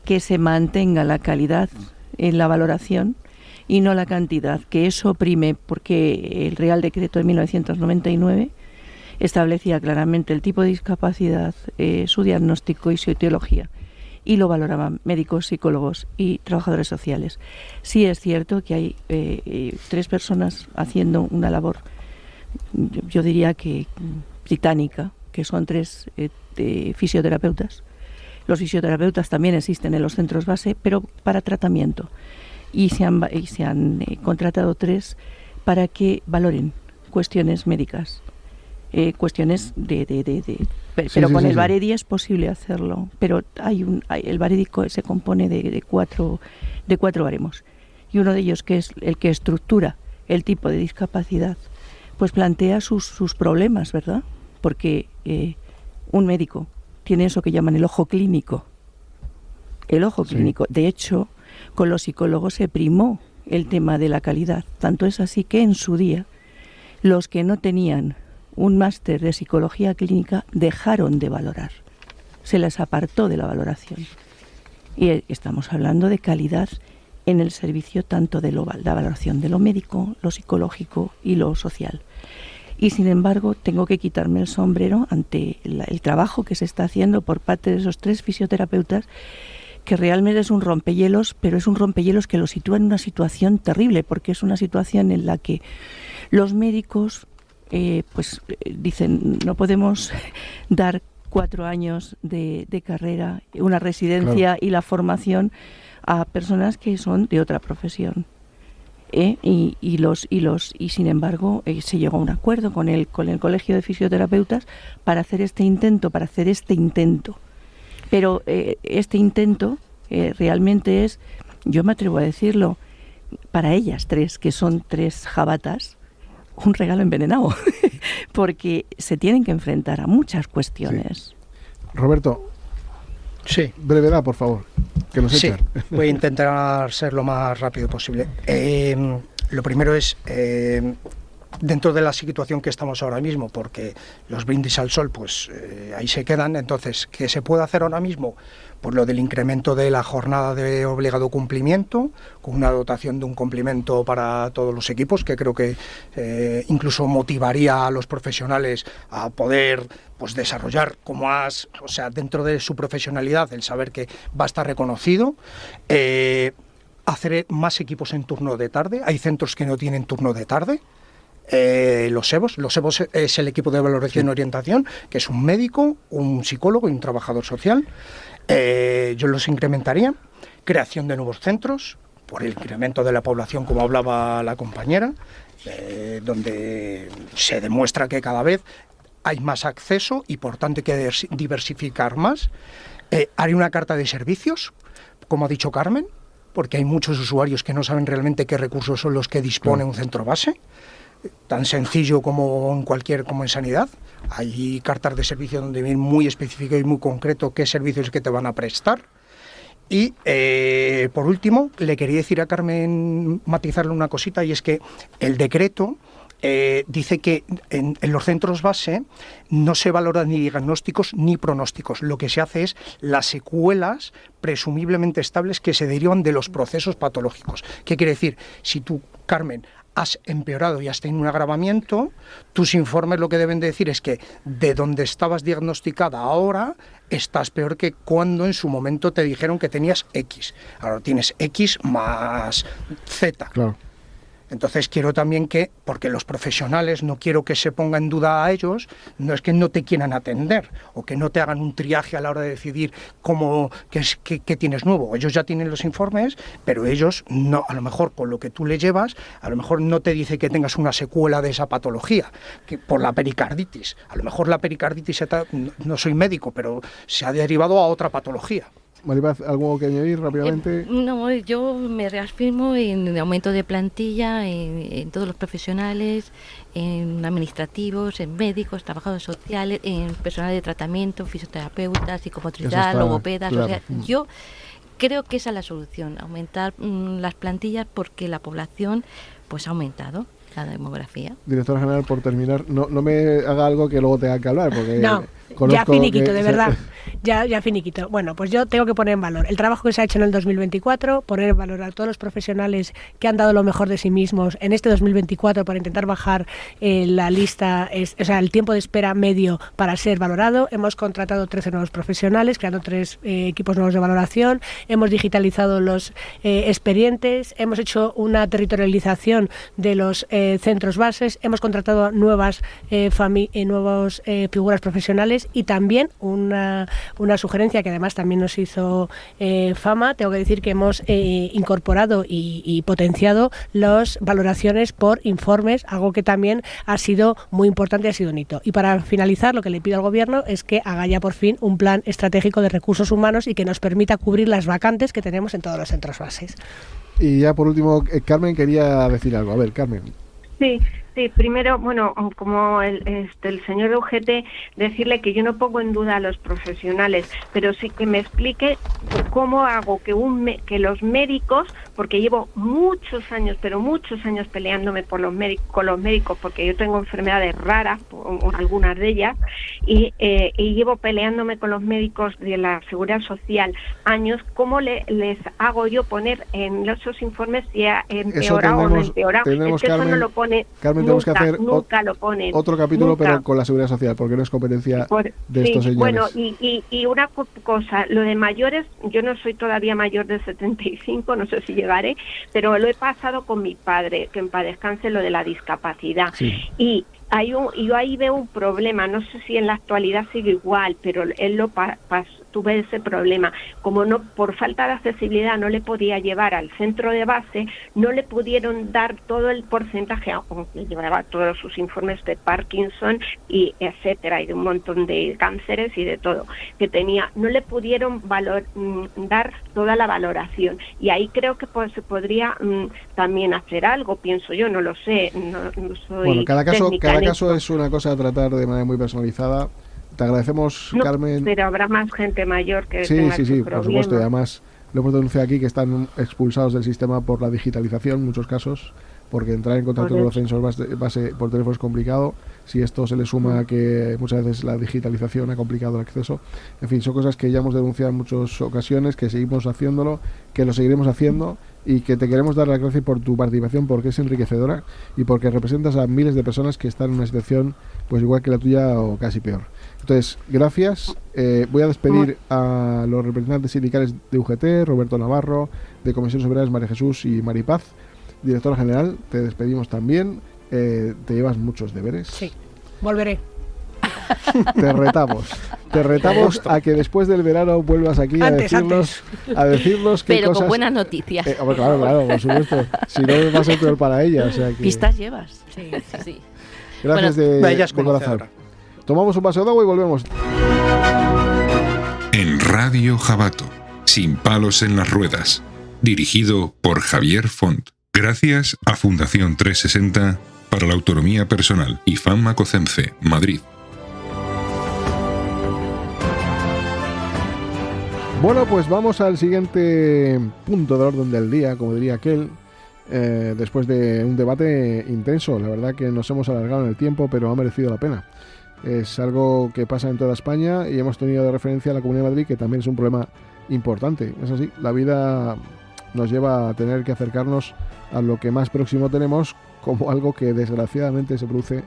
que se mantenga la calidad en la valoración y no la cantidad, que eso prime, porque el Real Decreto de 1999 establecía claramente el tipo de discapacidad, su diagnóstico y su etiología, y lo valoraban médicos, psicólogos y trabajadores sociales. Sí es cierto que hay 3 personas haciendo una labor, yo diría que titánica, que son 3 fisioterapeutas. Los fisioterapeutas también existen en los centros base, pero para tratamiento. Y se han contratado 3 para que valoren cuestiones médicas. Cuestiones pero con el Baredi es posible hacerlo, pero el Baredi se compone de cuatro baremos, y uno de ellos, que es el que estructura el tipo de discapacidad, pues plantea sus problemas, ¿verdad? Porque un médico tiene eso que llaman el ojo clínico. De hecho, con los psicólogos se primó el tema de la calidad, tanto es así que en su día los que no tenían un máster de psicología clínica dejaron de valorar, se les apartó de la valoración. Y estamos hablando de calidad en el servicio, tanto de la valoración de lo médico, lo psicológico y lo social. Y sin embargo tengo que quitarme el sombrero ante el trabajo que se está haciendo por parte de esos 3 fisioterapeutas, que realmente es un rompehielos, pero es un rompehielos que lo sitúa en una situación terrible, porque es una situación en la que los médicos dicen, no podemos dar 4 años de carrera, una residencia, claro, y la formación a personas que son de otra profesión. Y sin embargo se llegó a un acuerdo con el Colegio de Fisioterapeutas para hacer este intento, pero este intento realmente es, yo me atrevo a decirlo, para ellas 3, que son 3 jabatas, un regalo envenenado, porque se tienen que enfrentar a muchas cuestiones. Sí. Roberto, sí, brevedad, por favor, que nos echan. Voy a intentar ser lo más rápido posible. Lo primero es, dentro de la situación que estamos ahora mismo, porque los brindis al sol, pues ahí se quedan. Entonces, ¿qué se puede hacer ahora mismo? Pues lo del incremento de la jornada de obligado cumplimiento, con una dotación de un complemento para todos los equipos, que creo que incluso motivaría a los profesionales a poder, pues, desarrollar dentro de su profesionalidad, el saber que va a estar reconocido. hacer más equipos en turno de tarde. Hay centros que no tienen turno de tarde. Los EVOs es el equipo de valoración y orientación, que es un médico, un psicólogo y un trabajador social. Yo los incrementaría. Creación de nuevos centros, por el incremento de la población, como hablaba la compañera, donde se demuestra que cada vez hay más acceso y por tanto hay que diversificar más. Haré una carta de servicios, como ha dicho Carmen, porque hay muchos usuarios que no saben realmente qué recursos son los que dispone un centro base, tan sencillo como en sanidad. Hay cartas de servicio donde viene muy específico y muy concreto qué servicios que te van a prestar. Y por último, le quería decir a Carmen, matizarle una cosita, y es que el decreto dice que en los centros base no se valoran ni diagnósticos ni pronósticos. Lo que se hace es las secuelas presumiblemente estables que se derivan de los procesos patológicos. ¿Qué quiere decir? Si tú, Carmen, has empeorado y has tenido un agravamiento, tus informes lo que deben de decir es que de donde estabas diagnosticada ahora estás peor que cuando en su momento te dijeron que tenías X. Ahora tienes X más Z. Claro. Entonces quiero también que, porque los profesionales, no quiero que se ponga en duda a ellos, no es que no te quieran atender o que no te hagan un triaje a la hora de decidir qué tienes nuevo. Ellos ya tienen los informes, pero ellos no, a lo mejor con lo que tú le llevas, a lo mejor no te dice que tengas una secuela de esa patología, que por la pericarditis. A lo mejor la pericarditis, no soy médico, pero se ha derivado a otra patología. Maripaz, ¿algo que añadir rápidamente? No, yo me reafirmo en el aumento de plantilla en todos los profesionales, en administrativos, en médicos, trabajadores sociales, en personal de tratamiento, fisioterapeutas, psicomotricidad, logopedas. Claro. O sea, yo creo que esa es la solución, aumentar las plantillas porque la población pues ha aumentado. La demografía. Directora general, por terminar, no me haga algo que luego tenga que hablar, porque no, ya finiquito, de verdad, ya finiquito. Bueno, pues yo tengo que poner en valor el trabajo que se ha hecho en el 2024, poner en valor a todos los profesionales que han dado lo mejor de sí mismos en este 2024 para intentar bajar la lista, el tiempo de espera medio para ser valorado. Hemos contratado 13 nuevos profesionales, creando 3 equipos nuevos de valoración, hemos digitalizado los expedientes, hemos hecho una territorialización de los centros bases, hemos contratado nuevas figuras profesionales y también una sugerencia que además también nos hizo Fama. Tengo que decir que hemos incorporado y potenciado las valoraciones por informes, algo que también ha sido muy importante y ha sido un hito. Y para finalizar, lo que le pido al Gobierno es que haga ya por fin un plan estratégico de recursos humanos y que nos permita cubrir las vacantes que tenemos en todos los centros bases. Y ya por último, Carmen quería decir algo. A ver, Carmen. Sí, primero, bueno, como el señor de UGT, decirle que yo no pongo en duda a los profesionales, pero sí que me explique cómo hago que los médicos, porque llevo muchos años, pero muchos años peleándome con los médicos, porque yo tengo enfermedades raras, por algunas de ellas, y llevo peleándome con los médicos de la Seguridad Social años, ¿cómo les hago yo poner en esos informes si ha empeorado o no empeorado? Es que Carmen, eso no lo pone. Carmen, tenemos que hacer nunca lo ponen. Otro capítulo, Nunca. pero con la Seguridad Social, porque no es competencia de estos señores. Bueno, y una cosa, lo de mayores, yo no soy todavía mayor de 75, no sé si llegaré, pero lo he pasado con mi padre, que en paz descanse, lo de la discapacidad. Sí. Y yo ahí veo un problema, no sé si en la actualidad sigue igual, pero él tuve ese problema. Como no, por falta de accesibilidad no le podía llevar al centro de base, no le pudieron dar todo el porcentaje, aunque llevaba todos sus informes de Parkinson y etcétera, y de un montón de cánceres y de todo que tenía, no le pudieron dar toda la valoración. Y ahí creo que se podría también hacer algo, pienso yo, no lo sé, no soy bueno, cada caso esto es una cosa a tratar de manera muy personalizada. Te agradecemos, Carmen. Pero habrá más gente mayor que tenga sí, por supuesto. Y además lo hemos denunciado aquí que están expulsados del sistema por la digitalización en muchos casos, porque entrar en contacto con los centros base por teléfono es complicado. si esto se le suma a que muchas veces la digitalización ha complicado el acceso. En fin, son cosas que ya hemos denunciado en muchas ocasiones, que seguimos haciéndolo, que lo seguiremos haciendo y que te queremos dar las gracias por tu participación, porque es enriquecedora y porque representas a miles de personas que están en una situación pues igual que la tuya o casi peor. Entonces, gracias. Voy a despedir a los representantes sindicales de UGT, Roberto Navarro, de Comisiones Obreras, María Jesús y Maripaz. Directora general, te despedimos también. Te llevas muchos deberes. Sí, volveré. Te retamos a que después del verano vuelvas aquí a decirnos qué pero cosas... con buenas noticias. Claro, por supuesto. Si no, va a ser peor para ella. O sea que... Pistas llevas. Sí, sí. Gracias de corazón. Tomamos un vaso de agua y volvemos. En Radio Jabato, sin palos en las ruedas, dirigido por Javier Font. Gracias a Fundación 360 para la Autonomía Personal y FAM Cocemce, Madrid. Bueno, pues vamos al siguiente punto de orden del día, como diría aquel, después de un debate intenso. La verdad que nos hemos alargado en el tiempo, pero ha merecido la pena. Es algo que pasa en toda España y hemos tenido de referencia a la Comunidad de Madrid, que también es un problema importante. Es así, la vida nos lleva a tener que acercarnos a lo que más próximo tenemos, como algo que desgraciadamente se produce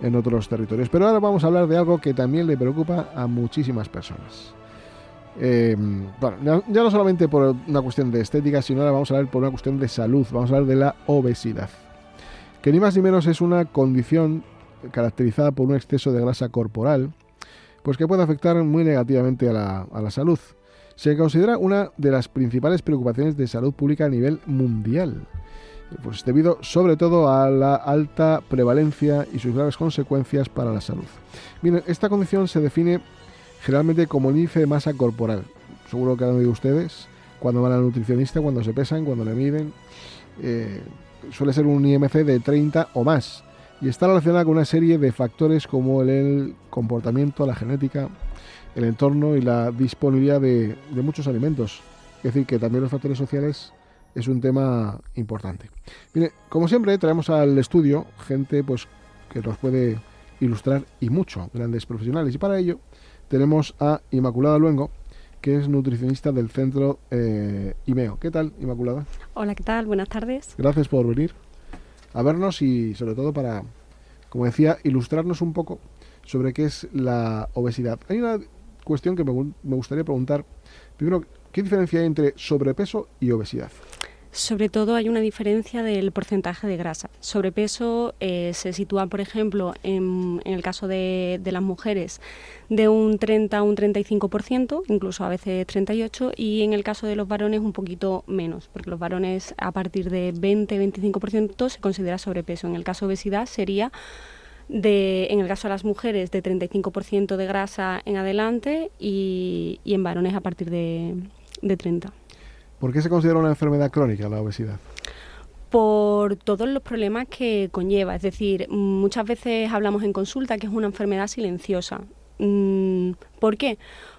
en otros territorios. Pero ahora vamos a hablar de algo que también le preocupa a muchísimas personas. Bueno, ya no solamente por una cuestión de estética, sino ahora vamos a hablar por una cuestión de salud. Vamos a hablar de la obesidad, que ni más ni menos es una condición caracterizada por un exceso de grasa corporal, pues que puede afectar muy negativamente a la salud. Se considera una de las principales preocupaciones de salud pública a nivel mundial, pues debido sobre todo a la alta prevalencia y sus graves consecuencias para la salud. Bien, esta condición se define generalmente como el índice de masa corporal. Seguro que han oído ustedes cuando van al nutricionista, cuando se pesan, cuando le miden. Suele ser un IMC de 30 o más y está relacionada con una serie de factores como el comportamiento, la genética, el entorno y la disponibilidad de muchos alimentos. Es decir, que también los factores sociales es un tema importante. Mire, como siempre, traemos al estudio gente pues que nos puede ilustrar y mucho, grandes profesionales. Y para ello tenemos a Inmaculada Luengo, que es nutricionista del centro IMEO. ¿Qué tal, Inmaculada? Hola, ¿qué tal? Buenas tardes. Gracias por venir a vernos y sobre todo para, como decía, ilustrarnos un poco sobre qué es la obesidad. Hay una cuestión que me gustaría preguntar. Primero, ¿qué diferencia hay entre sobrepeso y obesidad? Sobre todo hay una diferencia del porcentaje de grasa. Sobrepeso se sitúa, por ejemplo, en el caso de las mujeres, de un 30 a un 35%, incluso a veces 38%, y en el caso de los varones un poquito menos, porque los varones a partir de 20-25% se considera sobrepeso. En el caso de obesidad sería, en el caso de las mujeres, de 35% de grasa en adelante y en varones a partir de 30%. ¿Por qué se considera una enfermedad crónica la obesidad? Por todos los problemas que conlleva. Es decir, muchas veces hablamos en consulta que es una enfermedad silenciosa. ¿Por qué?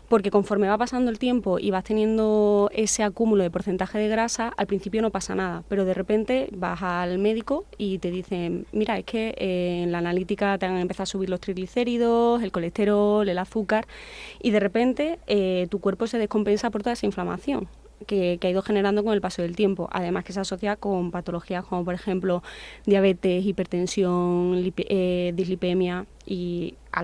Porque conforme va pasando el tiempo y vas teniendo ese acúmulo de porcentaje de grasa, al principio no pasa nada, pero de repente vas al médico y te dicen, mira, es que en la analítica te han empezado a subir los triglicéridos, el colesterol, el azúcar, y de repente tu cuerpo se descompensa por toda esa inflamación que ha ido generando con el paso del tiempo. Además que se asocia con patologías como por ejemplo diabetes, hipertensión, dislipemia, y a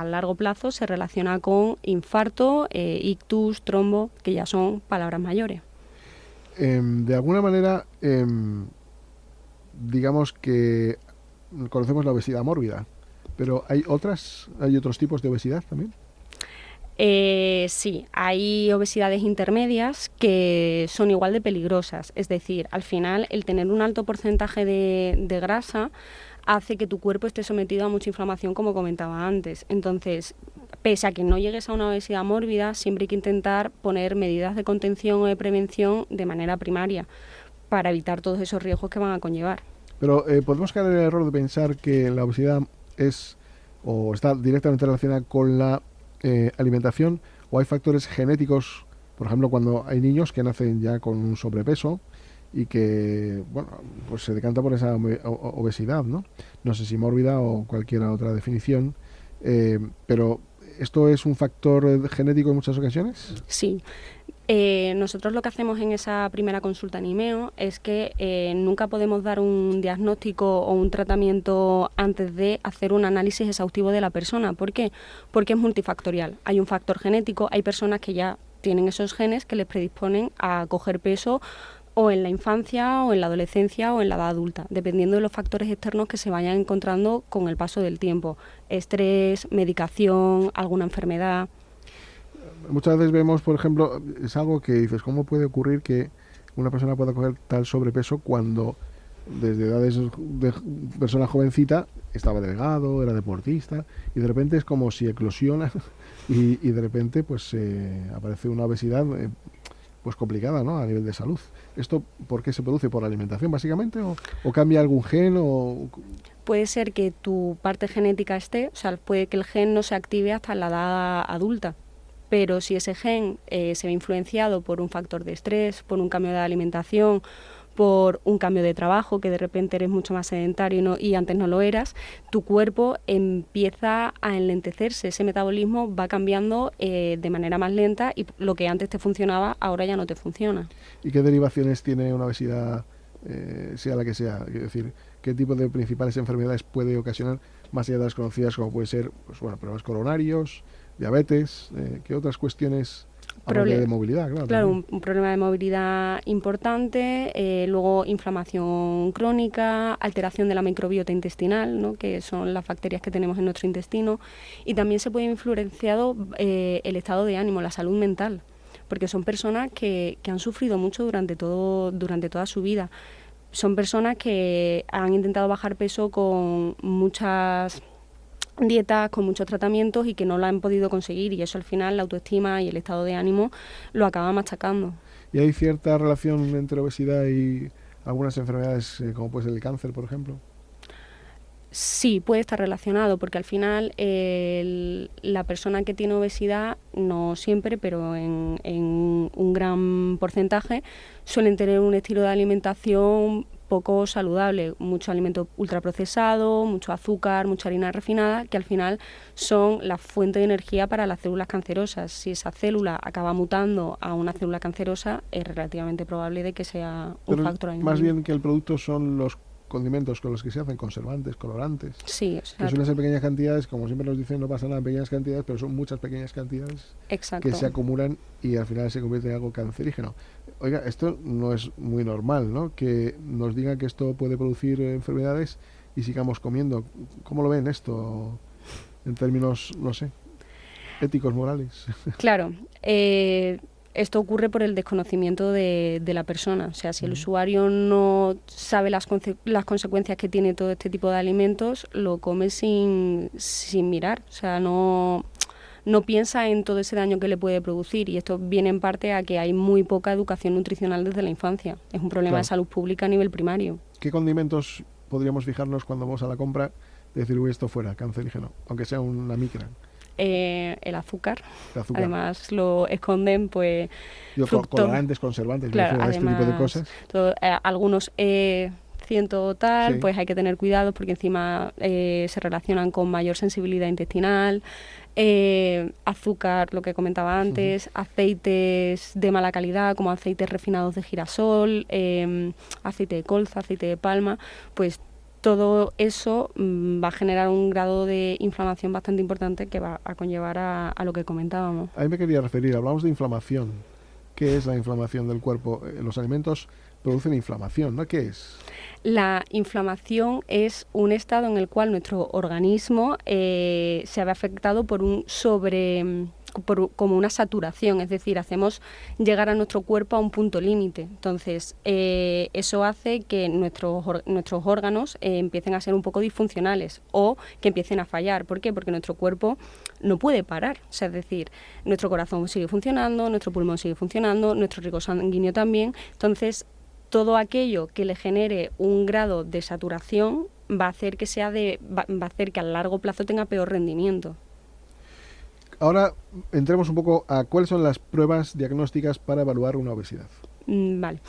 largo plazo se relaciona con infarto, ictus, trombo, que ya son palabras mayores. De alguna manera, digamos que conocemos la obesidad mórbida, pero ¿hay otros tipos de obesidad también? Sí, hay obesidades intermedias que son igual de peligrosas. Es decir, al final el tener un alto porcentaje de grasa hace que tu cuerpo esté sometido a mucha inflamación, como comentaba antes. Entonces, pese a que no llegues a una obesidad mórbida, siempre hay que intentar poner medidas de contención o de prevención de manera primaria para evitar todos esos riesgos que van a conllevar. Pero podemos caer en el error de pensar que la obesidad es o está directamente relacionada con la alimentación, o hay factores genéticos, por ejemplo, cuando hay niños que nacen ya con un sobrepeso y que, bueno, pues se decanta por esa obesidad, ¿no? No sé si mórbida o cualquier otra definición, pero ¿esto es un factor genético en muchas ocasiones? Sí. Nosotros lo que hacemos en esa primera consulta en IMEO es que nunca podemos dar un diagnóstico o un tratamiento antes de hacer un análisis exhaustivo de la persona. ¿Por qué? Porque es multifactorial. Hay un factor genético, hay personas que ya tienen esos genes que les predisponen a coger peso o en la infancia, o en la adolescencia, o en la edad adulta, dependiendo de los factores externos que se vayan encontrando con el paso del tiempo. Estrés, medicación, alguna enfermedad. Muchas veces vemos, por ejemplo, es algo que dices, ¿cómo puede ocurrir que una persona pueda coger tal sobrepeso cuando desde edades de persona jovencita estaba delgado, era deportista, y de repente es como si eclosiona y de repente pues aparece una obesidad pues complicada, ¿no?, a nivel de salud. ¿Esto por qué se produce? ¿Por la alimentación básicamente? ¿O cambia algún gen? Puede ser que tu parte genética esté, o sea, puede que el gen no se active hasta la edad adulta, pero si ese gen se ve influenciado por un factor de estrés, por un cambio de alimentación, por un cambio de trabajo, que de repente eres mucho más sedentario y antes no lo eras, tu cuerpo empieza a enlentecerse, ese metabolismo va cambiando de manera más lenta y lo que antes te funcionaba ahora ya no te funciona. ¿Y qué derivaciones tiene una obesidad, sea la que sea? Es decir, ¿qué tipo de principales enfermedades puede ocasionar, más allá de las conocidas como puede ser, pues bueno, problemas coronarios, diabetes, qué otras cuestiones? De movilidad, claro, un problema de movilidad importante, luego inflamación crónica, alteración de la microbiota intestinal, ¿no?, que son las bacterias que tenemos en nuestro intestino, y también se puede influenciado el estado de ánimo, la salud mental, porque son personas que han sufrido mucho durante toda su vida. Son personas que han intentado bajar peso con muchas dietas, con muchos tratamientos y que no lo han podido conseguir, y eso al final la autoestima y el estado de ánimo lo acaba machacando. ¿Y hay cierta relación entre obesidad y algunas enfermedades como puede ser el cáncer, por ejemplo? Sí, puede estar relacionado, porque al final la persona que tiene obesidad, no siempre, pero en un gran porcentaje, suelen tener un estilo de alimentación poco saludable, mucho alimento ultraprocesado, mucho azúcar, mucha harina refinada, que al final son la fuente de energía para las células cancerosas. Si esa célula acaba mutando a una célula cancerosa, es relativamente probable de que sea un factor añadido. Más bien que el producto son los condimentos con los que se hacen, conservantes, colorantes. Sí, exacto. Que suelen ser pequeñas cantidades, como siempre nos dicen, no pasa nada en pequeñas cantidades, pero son muchas pequeñas cantidades. Exacto. Que se acumulan y al final se convierte en algo cancerígeno. Oiga, esto no es muy normal, ¿no?, que nos digan que esto puede producir enfermedades y sigamos comiendo. ¿Cómo lo ven esto en términos, no sé, éticos, morales? Claro, esto ocurre por el desconocimiento de la persona. O sea, si el usuario no sabe las consecuencias que tiene todo este tipo de alimentos, lo come sin mirar. O sea, no piensa en todo ese daño que le puede producir, y esto viene en parte a que hay muy poca educación nutricional desde la infancia. Es un problema de salud pública a nivel primario. ¿Qué condimentos podríamos fijarnos cuando vamos a la compra de decir, uy, esto fuera cancerígeno, aunque sea una micra? El azúcar. Además lo esconden, pues, colorantes, conservantes, claro, además, este tipo de cosas. Algunos ciento tal, pues hay que tener cuidado porque encima se relacionan con mayor sensibilidad intestinal. Azúcar, lo que comentaba antes, aceites de mala calidad como aceites refinados de girasol, aceite de colza, aceite de palma, pues todo eso va a generar un grado de inflamación bastante importante que va a conllevar a lo que comentábamos. Ahí me quería referir, hablamos de inflamación. ¿Qué es la inflamación del cuerpo? Los alimentos producen inflamación, ¿no? ¿Qué es? La inflamación es un estado en el cual nuestro organismo se ve afectado por como una saturación, es decir, hacemos llegar a nuestro cuerpo a un punto límite. Entonces, eso hace que nuestros órganos empiecen a ser un poco disfuncionales o que empiecen a fallar. ¿Por qué? Porque nuestro cuerpo no puede parar. O sea, es decir, nuestro corazón sigue funcionando, nuestro pulmón sigue funcionando, nuestro riego sanguíneo también. Entonces, todo aquello que le genere un grado de saturación va a hacer que a largo plazo tenga peor rendimiento. Ahora entremos un poco a cuáles son las pruebas diagnósticas para evaluar una obesidad. Vale.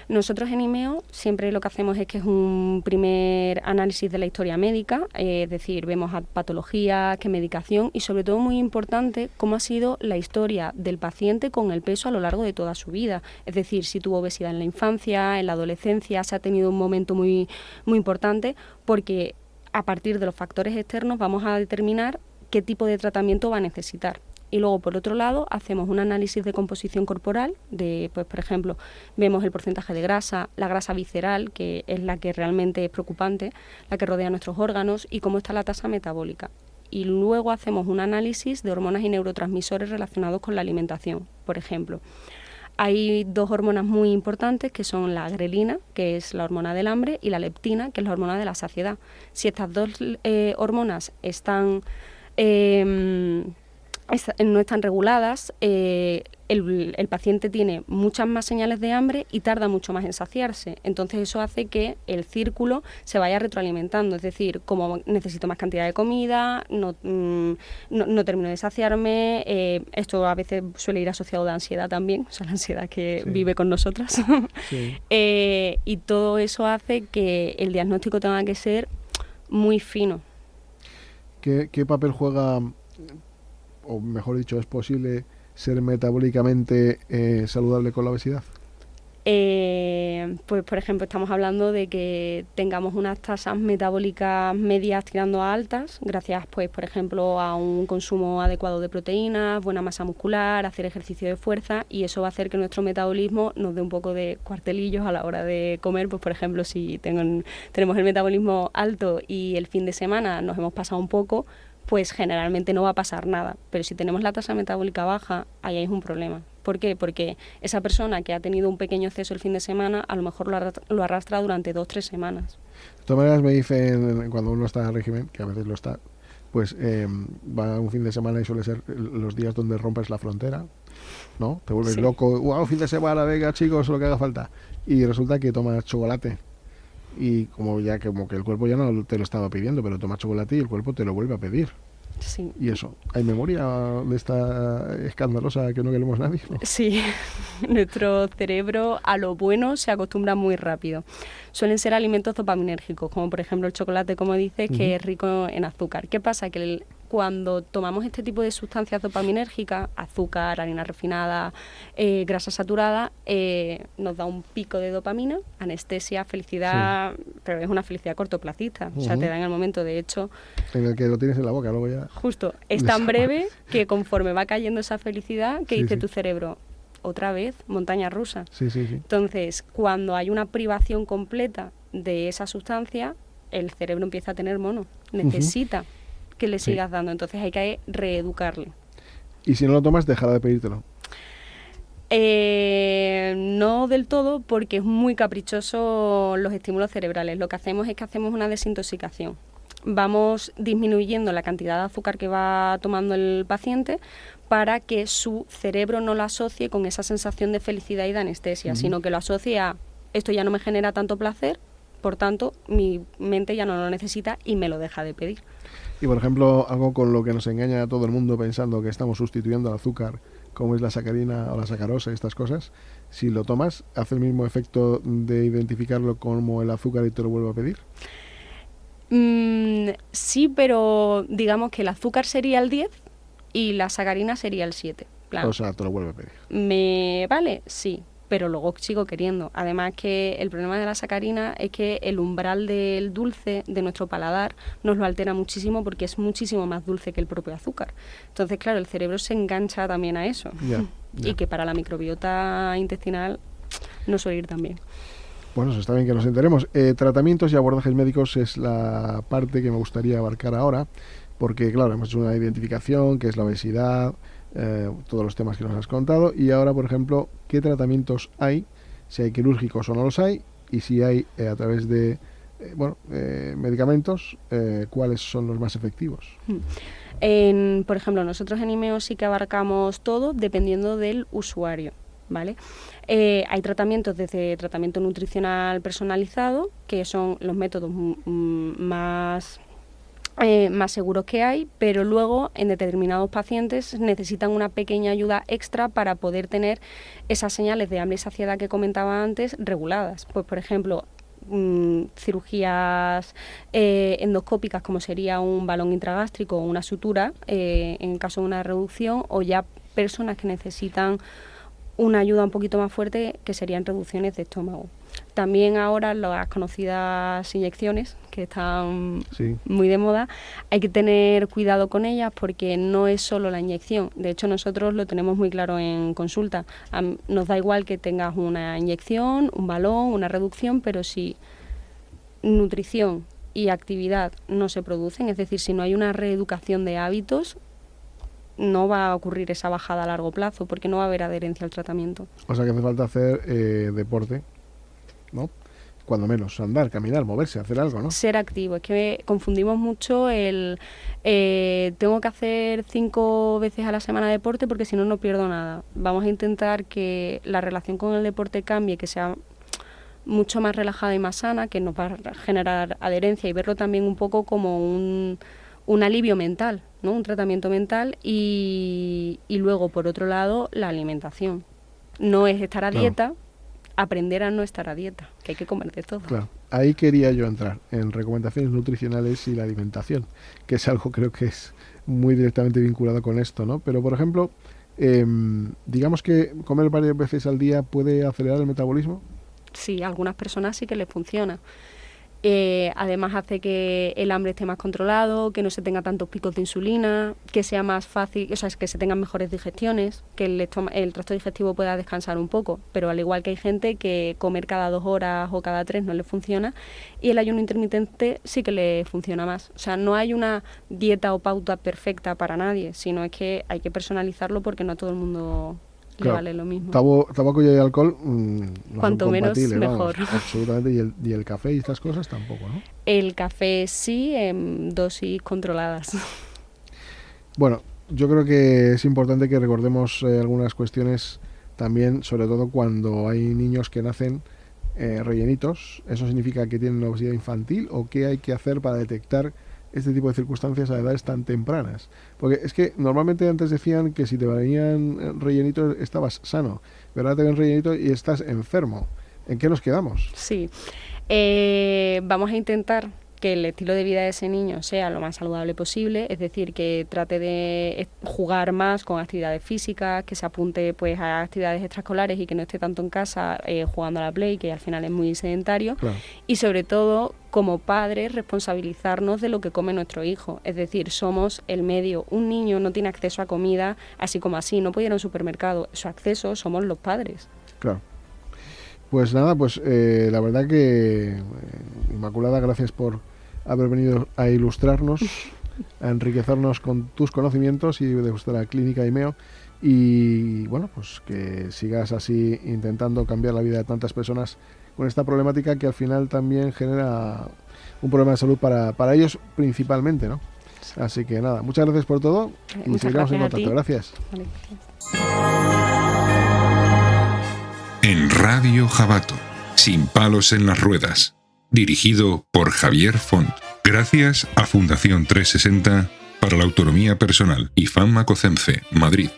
Nosotros en IMEO siempre lo que hacemos es que es un primer análisis de la historia médica, es decir, vemos patología, qué medicación y sobre todo muy importante cómo ha sido la historia del paciente con el peso a lo largo de toda su vida. Es decir, si tuvo obesidad en la infancia, en la adolescencia, se ha tenido un momento muy, muy importante, porque a partir de los factores externos vamos a determinar qué tipo de tratamiento va a necesitar. Y luego, por otro lado, hacemos un análisis de composición corporal, pues por ejemplo, vemos el porcentaje de grasa, la grasa visceral, que es la que realmente es preocupante, la que rodea nuestros órganos, y cómo está la tasa metabólica. Y luego hacemos un análisis de hormonas y neurotransmisores relacionados con la alimentación. Por ejemplo, hay 2 hormonas muy importantes que son la grelina, que es la hormona del hambre, y la leptina, que es la hormona de la saciedad. Si estas 2 hormonas no están reguladas, el paciente tiene muchas más señales de hambre y tarda mucho más en saciarse. Entonces eso hace que el círculo se vaya retroalimentando, es decir, como necesito más cantidad de comida, no termino de saciarme, esto a veces suele ir asociado a ansiedad también, o sea, la ansiedad que vive con nosotras. Sí. Y todo eso hace que el diagnóstico tenga que ser muy fino. ¿Qué papel juega, o mejor dicho, es posible ser metabólicamente saludable con la obesidad? Pues por ejemplo estamos hablando de que tengamos unas tasas metabólicas medias tirando a altas, gracias pues por ejemplo a un consumo adecuado de proteínas, buena masa muscular, hacer ejercicio de fuerza, y eso va a hacer que nuestro metabolismo nos dé un poco de cuartelillos a la hora de comer. Pues por ejemplo si tenemos el metabolismo alto y el fin de semana nos hemos pasado un poco, pues generalmente no va a pasar nada. Pero si tenemos la tasa metabólica baja, ahí es un problema. ¿Por qué? Porque esa persona que ha tenido un pequeño exceso el fin de semana, a lo mejor lo arrastra durante 2-3 semanas. De todas maneras me dicen, cuando uno está en régimen, que a veces lo está, pues va un fin de semana y suele ser los días donde rompes la frontera, ¿no? Te vuelves loco, wow, fin de semana, venga chicos, lo que haga falta. Y resulta que tomas chocolate. Y como que el cuerpo ya no te lo estaba pidiendo, pero tomas chocolate y el cuerpo te lo vuelve a pedir. Sí. Y eso, ¿hay memoria de esta escandalosa que no queremos nadie, ¿no? Sí, nuestro cerebro a lo bueno se acostumbra muy rápido. Suelen ser alimentos dopaminérgicos, como por ejemplo el chocolate, como dices, que es rico en azúcar. ¿Qué pasa? Que cuando tomamos este tipo de sustancias dopaminérgicas, azúcar, harina refinada, grasa saturada, nos da un pico de dopamina, anestesia, felicidad, pero es una felicidad cortoplacista, o sea, te da en el momento, de hecho... En el que lo tienes en la boca, luego ya... Justo, es tan breve que conforme va cayendo esa felicidad, que dice tu cerebro, otra vez, montaña rusa. Sí. Entonces, cuando hay una privación completa de esa sustancia, el cerebro empieza a tener mono, necesita que le sigas dando, entonces hay que reeducarle. ¿Y si no lo tomas, dejará de pedírtelo? No del todo, porque es muy caprichoso los estímulos cerebrales. Lo que hacemos es que hacemos una desintoxicación. Vamos disminuyendo la cantidad de azúcar que va tomando el paciente para que su cerebro no lo asocie con esa sensación de felicidad y de anestesia, sino que lo asocie a esto ya no me genera tanto placer, por tanto mi mente ya no lo necesita y me lo deja de pedir. Y por ejemplo, algo con lo que nos engaña a todo el mundo pensando que estamos sustituyendo al azúcar, como es la sacarina o la sacarosa y estas cosas, si lo tomas, ¿hace el mismo efecto de identificarlo como el azúcar y te lo vuelvo a pedir? Sí, pero digamos que el azúcar sería el 10 y la sacarina sería el 7. Claro. O sea, te lo vuelve a pedir. ¿Me vale? Sí, pero luego sigo queriendo. Además que el problema de la sacarina es que el umbral del dulce de nuestro paladar nos lo altera muchísimo porque es muchísimo más dulce que el propio azúcar. Entonces, claro, el cerebro se engancha también a eso. Y que para la microbiota intestinal no suele ir tan bien. Bueno, eso está bien que nos enteremos. Tratamientos y abordajes médicos es la parte que me gustaría abarcar ahora, porque claro, hemos hecho una identificación, que es la obesidad, todos los temas que nos has contado, y ahora, por ejemplo, ¿qué tratamientos hay? Si hay quirúrgicos o no los hay, y si hay a través de medicamentos, ¿cuáles son los más efectivos? Por ejemplo, nosotros en IMEO sí que abarcamos todo dependiendo del usuario, ¿vale? Hay tratamientos desde tratamiento nutricional personalizado, que son los métodos más más seguros que hay, pero luego en determinados pacientes necesitan una pequeña ayuda extra para poder tener esas señales de hambre y saciedad que comentaba antes reguladas. Pues por ejemplo, cirugías endoscópicas, como sería un balón intragástrico o una sutura en caso de una reducción, o ya personas que necesitan una ayuda un poquito más fuerte, que serían reducciones de estómago. También ahora las conocidas inyecciones, que están muy de moda, hay que tener cuidado con ellas porque no es solo la inyección. De hecho, nosotros lo tenemos muy claro en consulta. Nos da igual que tengas una inyección, un balón, una reducción, pero si nutrición y actividad no se producen, es decir, si no hay una reeducación de hábitos, no va a ocurrir esa bajada a largo plazo porque no va a haber adherencia al tratamiento. O sea que hace falta hacer deporte, ¿no? Cuando menos, andar, caminar, moverse, hacer algo, ¿no? Ser activo. Es que confundimos mucho el tengo que hacer 5 veces a la semana deporte porque si no, no pierdo nada. Vamos a intentar que la relación con el deporte cambie, que sea mucho más relajada y más sana, que nos va a generar adherencia y verlo también un poco como un alivio mental, ¿no? Un tratamiento mental y luego, por otro lado, la alimentación. No es estar a dieta, aprender a no estar a dieta, que hay que comer de todo. Claro, ahí quería yo entrar, en recomendaciones nutricionales y la alimentación, que es algo creo que es muy directamente vinculado con esto, ¿no? Pero, por ejemplo, digamos que comer varias veces al día puede acelerar el metabolismo. Sí, a algunas personas sí que les funciona. Además hace que el hambre esté más controlado, que no se tenga tantos picos de insulina, que sea más fácil, o sea, que se tengan mejores digestiones, que el tracto digestivo pueda descansar un poco, pero al igual que hay gente que comer cada 2 horas o cada 3 no le funciona, y el ayuno intermitente sí que le funciona más. O sea, no hay una dieta o pauta perfecta para nadie, sino es que hay que personalizarlo porque no a todo el mundo le vale lo mismo. Tabaco y alcohol no cuanto son menos compatibles, mejor. Vamos, absolutamente. Y el café y estas cosas tampoco, ¿no? El café sí, en dosis controladas. Bueno, yo creo que es importante que recordemos algunas cuestiones también, sobre todo cuando hay niños que nacen rellenitos. ¿Eso significa que tienen obesidad infantil o qué hay que hacer para detectar este tipo de circunstancias a edades tan tempranas? Porque es que normalmente antes decían que si te venían rellenitos estabas sano, pero ahora te ven rellenito y estás enfermo. ¿En qué nos quedamos? Sí, vamos a intentar que el estilo de vida de ese niño sea lo más saludable posible, es decir, que trate de jugar más con actividades físicas, que se apunte pues a actividades extraescolares y que no esté tanto en casa jugando a la Play, que al final es muy sedentario, claro. Y sobre todo, como padres, responsabilizarnos de lo que come nuestro hijo, es decir, somos el medio. Un niño no tiene acceso a comida así como así, no puede ir a un supermercado, su acceso somos los padres. Claro. Pues nada, pues la verdad que Inmaculada, gracias por haber venido a ilustrarnos, a enriquecernos con tus conocimientos y de vuestra clínica IMEO, y bueno, pues que sigas así intentando cambiar la vida de tantas personas con esta problemática que al final también genera un problema de salud para ellos principalmente, ¿no? Así que nada, muchas gracias por todo y seguiremos en contacto. Gracias. Vale. En Radio Jabato, sin palos en las ruedas, dirigido por Javier Font. Gracias a Fundación 360 para la Autonomía Personal y FAM Macocemce, Madrid.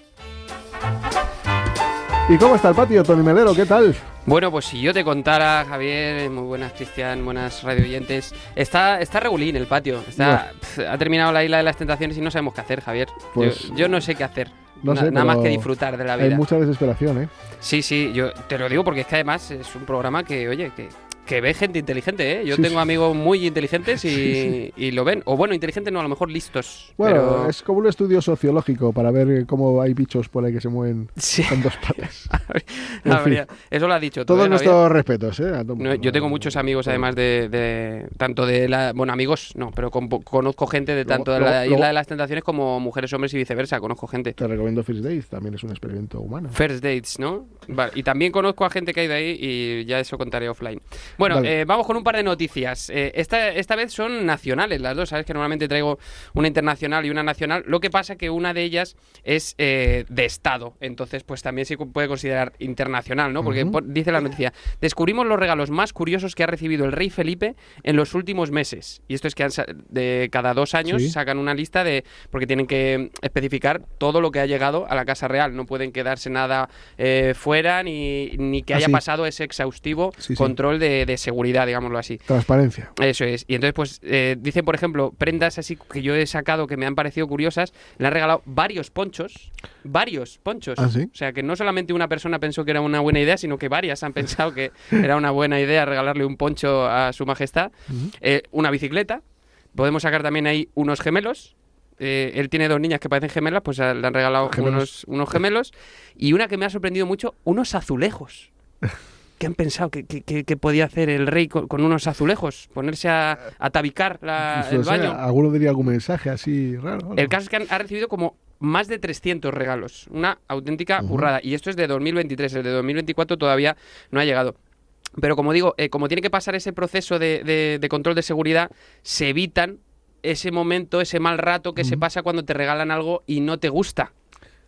¿Y cómo está el patio, Tony Melero? ¿Qué tal? Bueno, pues si yo te contara, Javier, muy buenas, Cristian, buenas radioyentes, está regulín el patio, ha terminado la Isla de las Tentaciones y no sabemos qué hacer, Javier. Pues, yo no sé qué hacer. No sé, nada más que disfrutar de la vida. Hay mucha desesperación, ¿eh? Sí, yo te lo digo porque es que además es un programa que, oye, que ve gente inteligente, ¿eh? Yo tengo amigos muy inteligentes y lo ven. O bueno, inteligentes no, a lo mejor listos. Bueno, pero... es como un estudio sociológico para ver cómo hay bichos por ahí que se mueven con 2 patas. Eso lo has dicho tú. Todos nuestros respetos, ¿eh? Yo tengo muchos amigos, además tanto de la... Bueno, amigos no, pero conozco gente de tanto de la Isla de las Tentaciones como mujeres, hombres y viceversa. Conozco gente. Te recomiendo First Dates, también es un experimento humano. First Dates, ¿no? Vale. Y también conozco a gente que ha ido ahí y ya eso contaré offline. Bueno, vamos con un par de noticias. Esta vez son nacionales las dos, sabes que normalmente traigo una internacional y una nacional. Lo que pasa que una de ellas es de Estado, entonces pues también se puede considerar internacional, ¿no? Porque dice la noticia: descubrimos los regalos más curiosos que ha recibido el rey Felipe en los últimos meses. Y esto es que de cada 2 años sacan una lista porque tienen que especificar todo lo que ha llegado a la Casa Real. No pueden quedarse nada fuera ni que haya pasado ese exhaustivo control de seguridad, digámoslo así. Transparencia. Eso es. Y entonces pues dicen, por ejemplo, prendas así que yo he sacado que me han parecido curiosas. Le han regalado varios ponchos. ¿Ah, sí? O sea, que no solamente una persona pensó que era una buena idea, sino que varias han pensado que era una buena idea regalarle un poncho a su majestad. Una bicicleta. Podemos sacar también ahí unos gemelos. Él tiene 2 niñas que parecen gemelas, pues le han regalado unos gemelos. Y una que me ha sorprendido mucho, unos azulejos. ¿Qué han pensado que podía hacer el rey con unos azulejos? ¿Ponerse a tabicar el baño? Alguno diría algún mensaje así raro. El caso es que ha recibido como más de 300 regalos. Una auténtica burrada. Y esto es de 2023. El de 2024 todavía no ha llegado. Pero como digo, como tiene que pasar ese proceso de control de seguridad, se evitan ese momento, ese mal rato que se pasa cuando te regalan algo y no te gusta.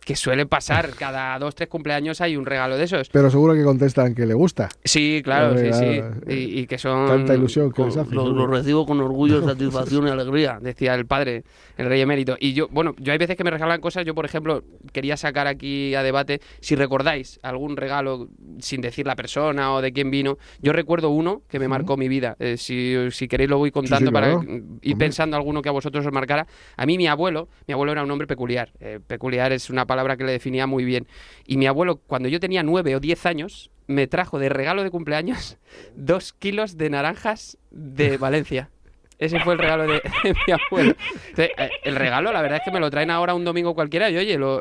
Que suele pasar, cada 2-3 cumpleaños hay un regalo de esos. Pero seguro que contestan que le gusta. Sí, claro, sí. Y que son... Tanta ilusión que les hace. Lo recibo con orgullo, satisfacción y alegría, decía el padre, el rey emérito. Y yo hay veces que me regalan cosas. Yo, por ejemplo, quería sacar aquí a debate, si recordáis algún regalo sin decir la persona o de quién vino. Yo recuerdo uno que me marcó mi vida. Si queréis lo voy contando claro. para ir pensando alguno que a vosotros os marcara. A mí mi abuelo era un hombre peculiar. Peculiar es una palabra que le definía muy bien. Y mi abuelo, cuando yo tenía 9 o 10 años, me trajo de regalo de cumpleaños 2 kilos de naranjas de Valencia. Ese fue el regalo de mi abuelo. Entonces, el regalo, la verdad es que me lo traen ahora un domingo cualquiera y oye, lo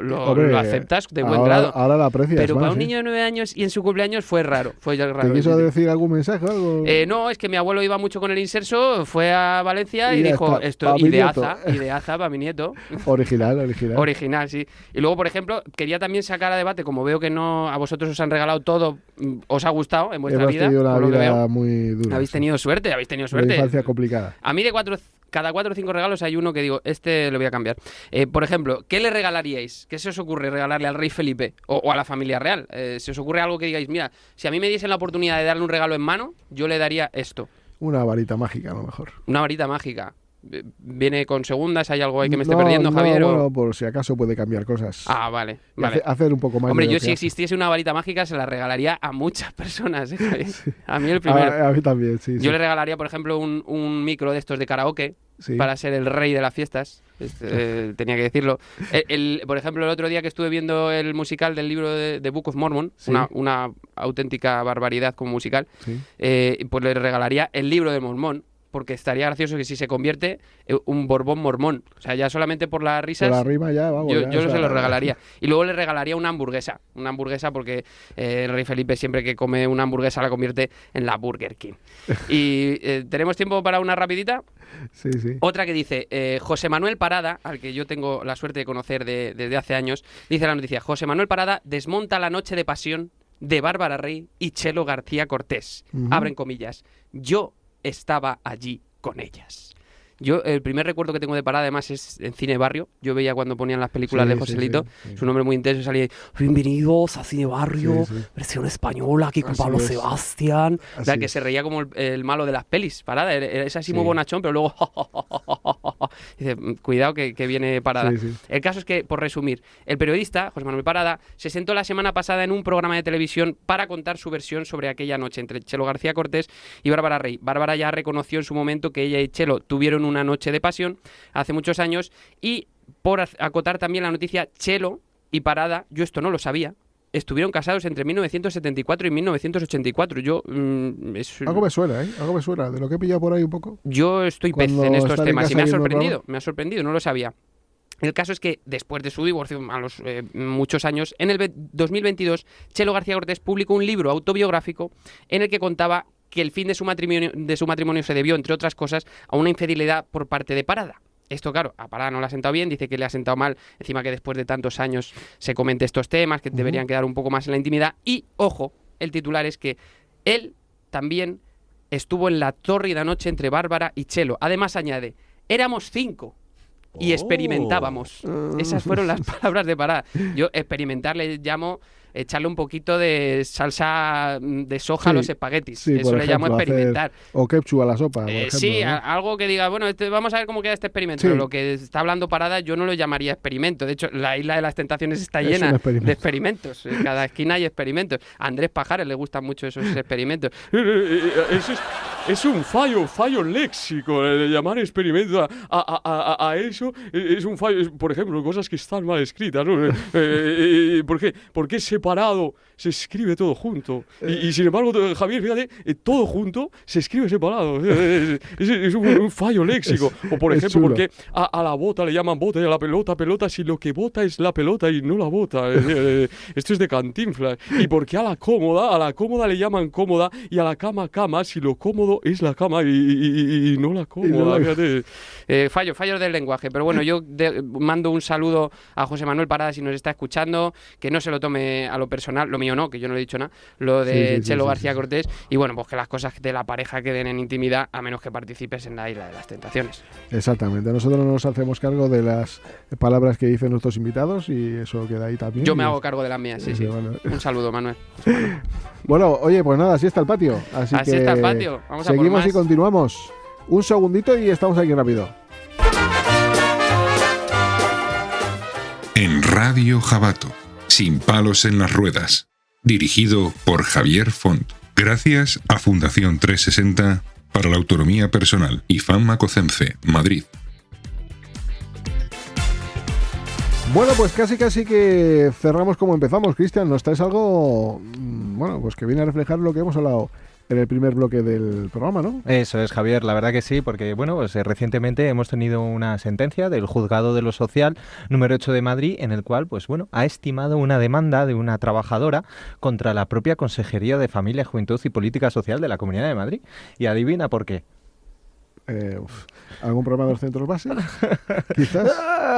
aceptas de buen grado. Ahora lo aprecias. Pero para un niño de 9 años y en su cumpleaños fue raro. ¿Te quiso decir algún mensaje o algo? No, es que mi abuelo iba mucho con el inserso, fue a Valencia y dijo, esto ideaza para mi nieto. Original, sí. Y luego, por ejemplo, quería también sacar a debate, como veo que no a vosotros os han regalado todo, os ha gustado en vuestra vida. Hemos tenido una vida muy dura. Habéis tenido suerte. Una infancia complicada. A mí de cada 4 o 5 regalos hay uno que digo, lo voy a cambiar. Por ejemplo, ¿qué le regalaríais? ¿Qué se os ocurre regalarle al rey Felipe o a la familia real? ¿Se os ocurre algo que digáis, mira, si a mí me diesen la oportunidad de darle un regalo en mano, yo le daría esto? Una varita mágica, a lo mejor. Una varita mágica. ¿Viene con segundas? ¿Hay algo ahí que me esté perdiendo, Javier? Bueno, por si acaso puede cambiar cosas. Ah, vale. Hacer un poco más. Hombre, yo si existiese una varita mágica se la regalaría a muchas personas. Sí. A mí el primero. A mí también, sí. Yo le regalaría, por ejemplo, un micro de estos de karaoke para ser el rey de las fiestas. Tenía que decirlo. Por ejemplo, el otro día que estuve viendo el musical del libro de Book of Mormon, una auténtica barbaridad como musical, pues le regalaría el libro de Mormón. Porque estaría gracioso que si se convierte un Borbón mormón. O sea, ya solamente por las risas. Por la rima ya, vamos. Yo se lo regalaría. Y luego le regalaría una hamburguesa. Una hamburguesa porque el rey Felipe siempre que come una hamburguesa la convierte en la Burger King. Y ¿tenemos tiempo para una rapidita? Sí. Otra que dice, José Manuel Parada, al que yo tengo la suerte de conocer desde hace años, dice la noticia: José Manuel Parada desmonta la noche de pasión de Bárbara Rey y Chelo García Cortés. Abren comillas. Yo estaba allí con ellas. Yo, el primer recuerdo que tengo de Parada, además, es en Cine Barrio. Yo veía cuando ponían las películas de Joselito. Sí. Es un hombre muy intenso, salía ahí, bienvenidos a Cine Barrio, versión española, aquí con Pablo Sebastián. O sea, que se reía como el malo de las pelis, Parada. Es así muy bonachón, pero luego... Dice, cuidado que viene Parada. Sí. El caso es que, por resumir, el periodista, José Manuel Parada, se sentó la semana pasada en un programa de televisión para contar su versión sobre aquella noche entre Chelo García Cortés y Bárbara Rey. Bárbara ya reconoció en su momento que ella y Chelo tuvieron una noche de pasión hace muchos años, y por acotar también la noticia, Chelo y Parada, yo esto no lo sabía, estuvieron casados entre 1974 y 1984. Algo me suena, algo me suena, de lo que he pillado por ahí un poco. Yo estoy pez en estos temas y me ha sorprendido, no lo sabía. El caso es que después de su divorcio, a los muchos años, en el 2022, Chelo García Cortés publicó un libro autobiográfico en el que contaba que el fin de su matrimonio se debió, entre otras cosas, a una infidelidad por parte de Parada. Esto, claro, a Parada no le ha sentado bien, dice que le ha sentado mal, encima que después de tantos años se comente estos temas, que deberían quedar un poco más en la intimidad. Y, ojo, el titular es que él también estuvo en la tórrida noche entre Bárbara y Chelo. Además añade, éramos 5 y experimentábamos. Esas fueron las palabras de Parada. Yo experimentar le llamo echarle un poquito de salsa de soja a los espaguetis. Eso le llamo experimentar. O ketchup a la sopa, por ejemplo, sí, ¿no? algo que diga, bueno, vamos a ver cómo queda este experimento. Sí. Pero lo que está hablando Parada yo no lo llamaría experimento. De hecho, la Isla de las Tentaciones está Es llena un experimento. de experimentos. En cada esquina hay experimentos. A Andrés Pajares le gustan mucho esos experimentos. Es un fallo léxico, llamar experimento a eso es un fallo, por ejemplo, cosas que están mal escritas, ¿no? ¿Por qué separado se escribe todo junto? Y sin embargo, Javier, fíjate, todo junto se escribe separado. Es un fallo léxico. O por ejemplo, ¿por qué a la bota le llaman bota y a la pelota si lo que bota es la pelota y no la bota? Esto es de Cantinflas. ¿Y por qué a la cómoda le llaman cómoda y a la cama si lo cómodo es la cama y no la cómoda? Fíjate. Fallos del lenguaje. Pero bueno, yo mando un saludo a José Manuel Parada si nos está escuchando, que no se lo tome a lo personal, lo mío no, que yo no he dicho nada, lo de Chelo García Cortés, y bueno, pues que las cosas de la pareja queden en intimidad, a menos que participes en la Isla de las Tentaciones. Exactamente, nosotros no nos hacemos cargo de las palabras que dicen nuestros invitados y eso queda ahí también. Yo me hago cargo de las mías, sí. Bueno. Un saludo, Manuel. Bueno, oye, pues nada, así está el patio. Así que está el patio, vamos a por seguimos más. y continuamos. Un segundito y estamos aquí rápido. En Radio Jabato, sin palos en las ruedas. Dirigido por Javier Font. Gracias a Fundación 360 para la Autonomía Personal y FAM Cocemce, Madrid. Bueno, pues casi que cerramos como empezamos. Cristian, nos traes algo, bueno, pues que viene a reflejar lo que hemos hablado en el primer bloque del programa, ¿no? Eso es, Javier, la verdad que sí, porque bueno, pues recientemente hemos tenido una sentencia del Juzgado de lo Social número 8 de Madrid, en el cual, pues bueno, ha estimado una demanda de una trabajadora contra la propia Consejería de Familia, Juventud y Política Social de la Comunidad de Madrid. Y adivina por qué. ¿Algún problema de los centros básicos? Quizás.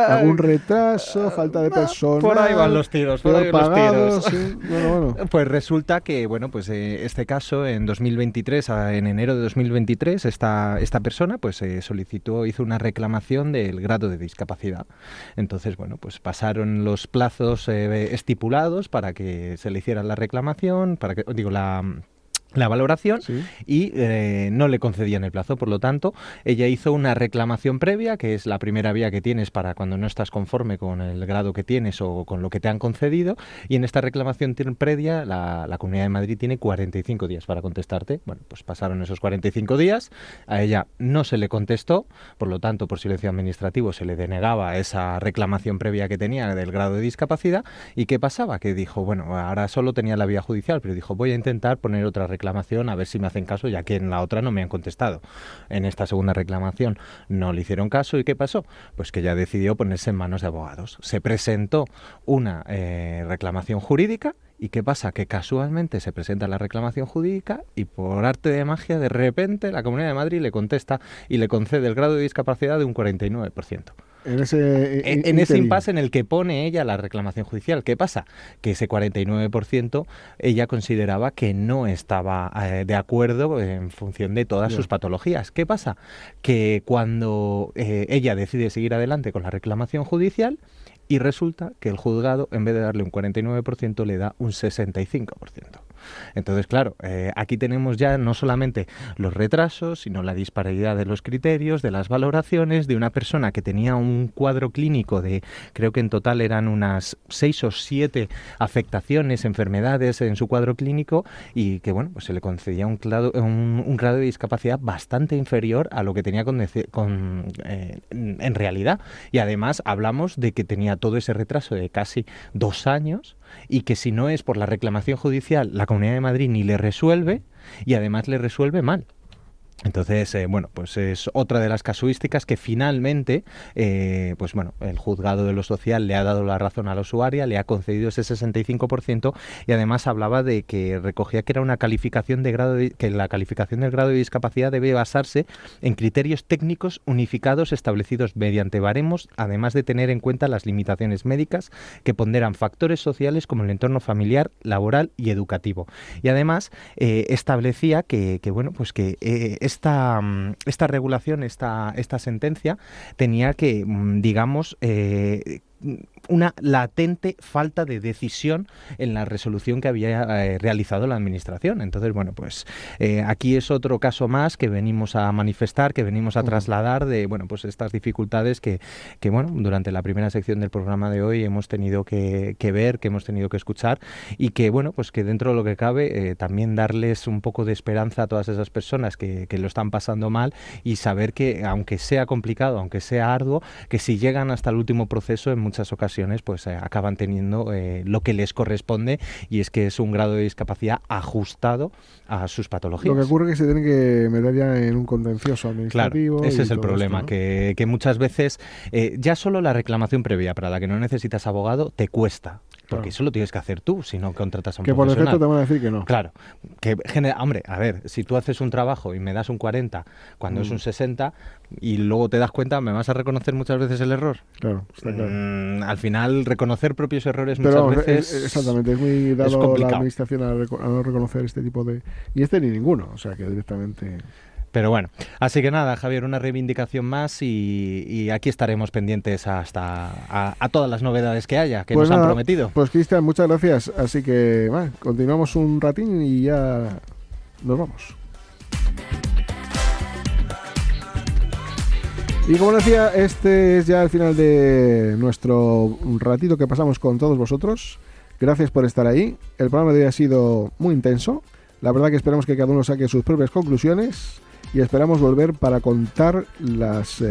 ¿Algún retraso? ¿Falta de personal? Por ahí van los tiros, por ahí van los tiros. Sí. Bueno. Pues resulta que, bueno, pues este caso en 2023, en enero de 2023, esta persona pues hizo una reclamación del grado de discapacidad. Entonces, bueno, pues pasaron los plazos estipulados para que se le hiciera la reclamación, la valoración, sí. Y no le concedían el plazo. Por lo tanto, ella hizo una reclamación previa, que es la primera vía que tienes para cuando no estás conforme con el grado que tienes o con lo que te han concedido, y en esta reclamación previa la Comunidad de Madrid tiene 45 días para contestarte. Bueno, pues pasaron esos 45 días, a ella no se le contestó, por lo tanto, por silencio administrativo se le denegaba esa reclamación previa que tenía del grado de discapacidad. ¿Y qué pasaba? Que dijo, bueno, ahora solo tenía la vía judicial, pero dijo, voy a intentar poner otra reclamación a ver si me hacen caso, ya que en la otra no me han contestado. En esta segunda reclamación no le hicieron caso. ¿Y qué pasó? Pues que ya decidió ponerse en manos de abogados. Se presentó una reclamación jurídica. ¿Y qué pasa? Que casualmente se presenta la reclamación jurídica y por arte de magia, de repente, la Comunidad de Madrid le contesta y le concede el grado de discapacidad de un 49%. En ese impasse en el que pone ella la reclamación judicial. ¿Qué pasa? Que ese 49% ella consideraba que no estaba de acuerdo en función de todas sus patologías. ¿Qué pasa? Que cuando ella decide seguir adelante con la reclamación judicial, y resulta que el juzgado, en vez de darle un 49%, le da un 65%. Entonces, claro, aquí tenemos ya no solamente los retrasos, sino la disparidad de los criterios, de las valoraciones, de una persona que tenía un cuadro clínico de, creo que en total eran unas 6 o 7 afectaciones, enfermedades en su cuadro clínico, y que, bueno, pues se le concedía un grado de discapacidad bastante inferior a lo que tenía en realidad. Y además hablamos de que tenía todo ese retraso de casi 2 años, y que si no es por la reclamación judicial, la Comunidad de Madrid ni le resuelve, y además le resuelve mal. Entonces, bueno, pues es otra de las casuísticas que finalmente, pues bueno, el juzgado de lo social le ha dado la razón a la usuaria, le ha concedido ese 65% y además hablaba de que recogía que era una calificación de grado que la calificación del grado de discapacidad debe basarse en criterios técnicos unificados establecidos mediante baremos, además de tener en cuenta las limitaciones médicas que ponderan factores sociales como el entorno familiar, laboral y educativo. Y además establecía que bueno, pues que esta regulación, esta sentencia, tenía que, digamos, una latente falta de decisión en la resolución que había realizado la Administración. Entonces, bueno, pues aquí es otro caso más que venimos a manifestar, que venimos a trasladar de, bueno, pues estas dificultades que bueno, durante la primera sección del programa de hoy hemos tenido que ver, que hemos tenido que escuchar y que, bueno, pues que dentro de lo que cabe también darles un poco de esperanza a todas esas personas que lo están pasando mal y saber que, aunque sea complicado, aunque sea arduo, que si llegan hasta el último proceso, en muchas ocasiones pues acaban teniendo lo que les corresponde, y es que es un grado de discapacidad ajustado a sus patologías. Lo que ocurre es que se tienen que meter ya en un contencioso administrativo. Claro, ese es el todo problema, esto, ¿no? que muchas veces ya solo la reclamación previa, para la que no necesitas abogado, te cuesta. Porque eso lo tienes que hacer tú, si no contratas a un profesional. Que por defecto te van a decir que no. Claro. Hombre, a ver, si tú haces un trabajo y me das un 40 cuando es un 60 y luego te das cuenta, ¿me vas a reconocer muchas veces el error? Claro, está claro. Al final, reconocer propios errores Pero muchas veces exactamente, es muy dado complicado. la Administración a no reconocer este tipo de... Y ni ninguno, o sea que directamente... Pero bueno, así que nada, Javier, una reivindicación más y aquí estaremos pendientes hasta a todas las novedades que haya, que pues nos nada, han prometido. Pues Cristian, muchas gracias. Así que continuamos un ratín y ya nos vamos. Y como decía, este es ya el final de nuestro ratito que pasamos con todos vosotros. Gracias por estar ahí. El programa de hoy ha sido muy intenso. La verdad que esperamos que cada uno saque sus propias conclusiones y esperamos volver para contar las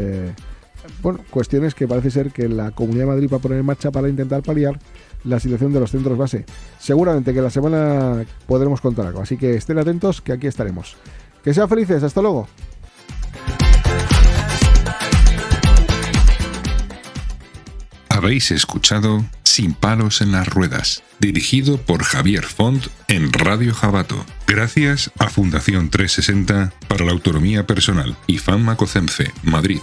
cuestiones que parece ser que la Comunidad de Madrid va a poner en marcha para intentar paliar la situación de los centros base. Seguramente que la semana podremos contar algo, así que estén atentos que aquí estaremos. Que sean felices, hasta luego. Habéis escuchado Sin palos en las ruedas, dirigido por Javier Font en Radio Jabato. Gracias a Fundación 360 para la Autonomía Personal y FAM Macocemce, Madrid.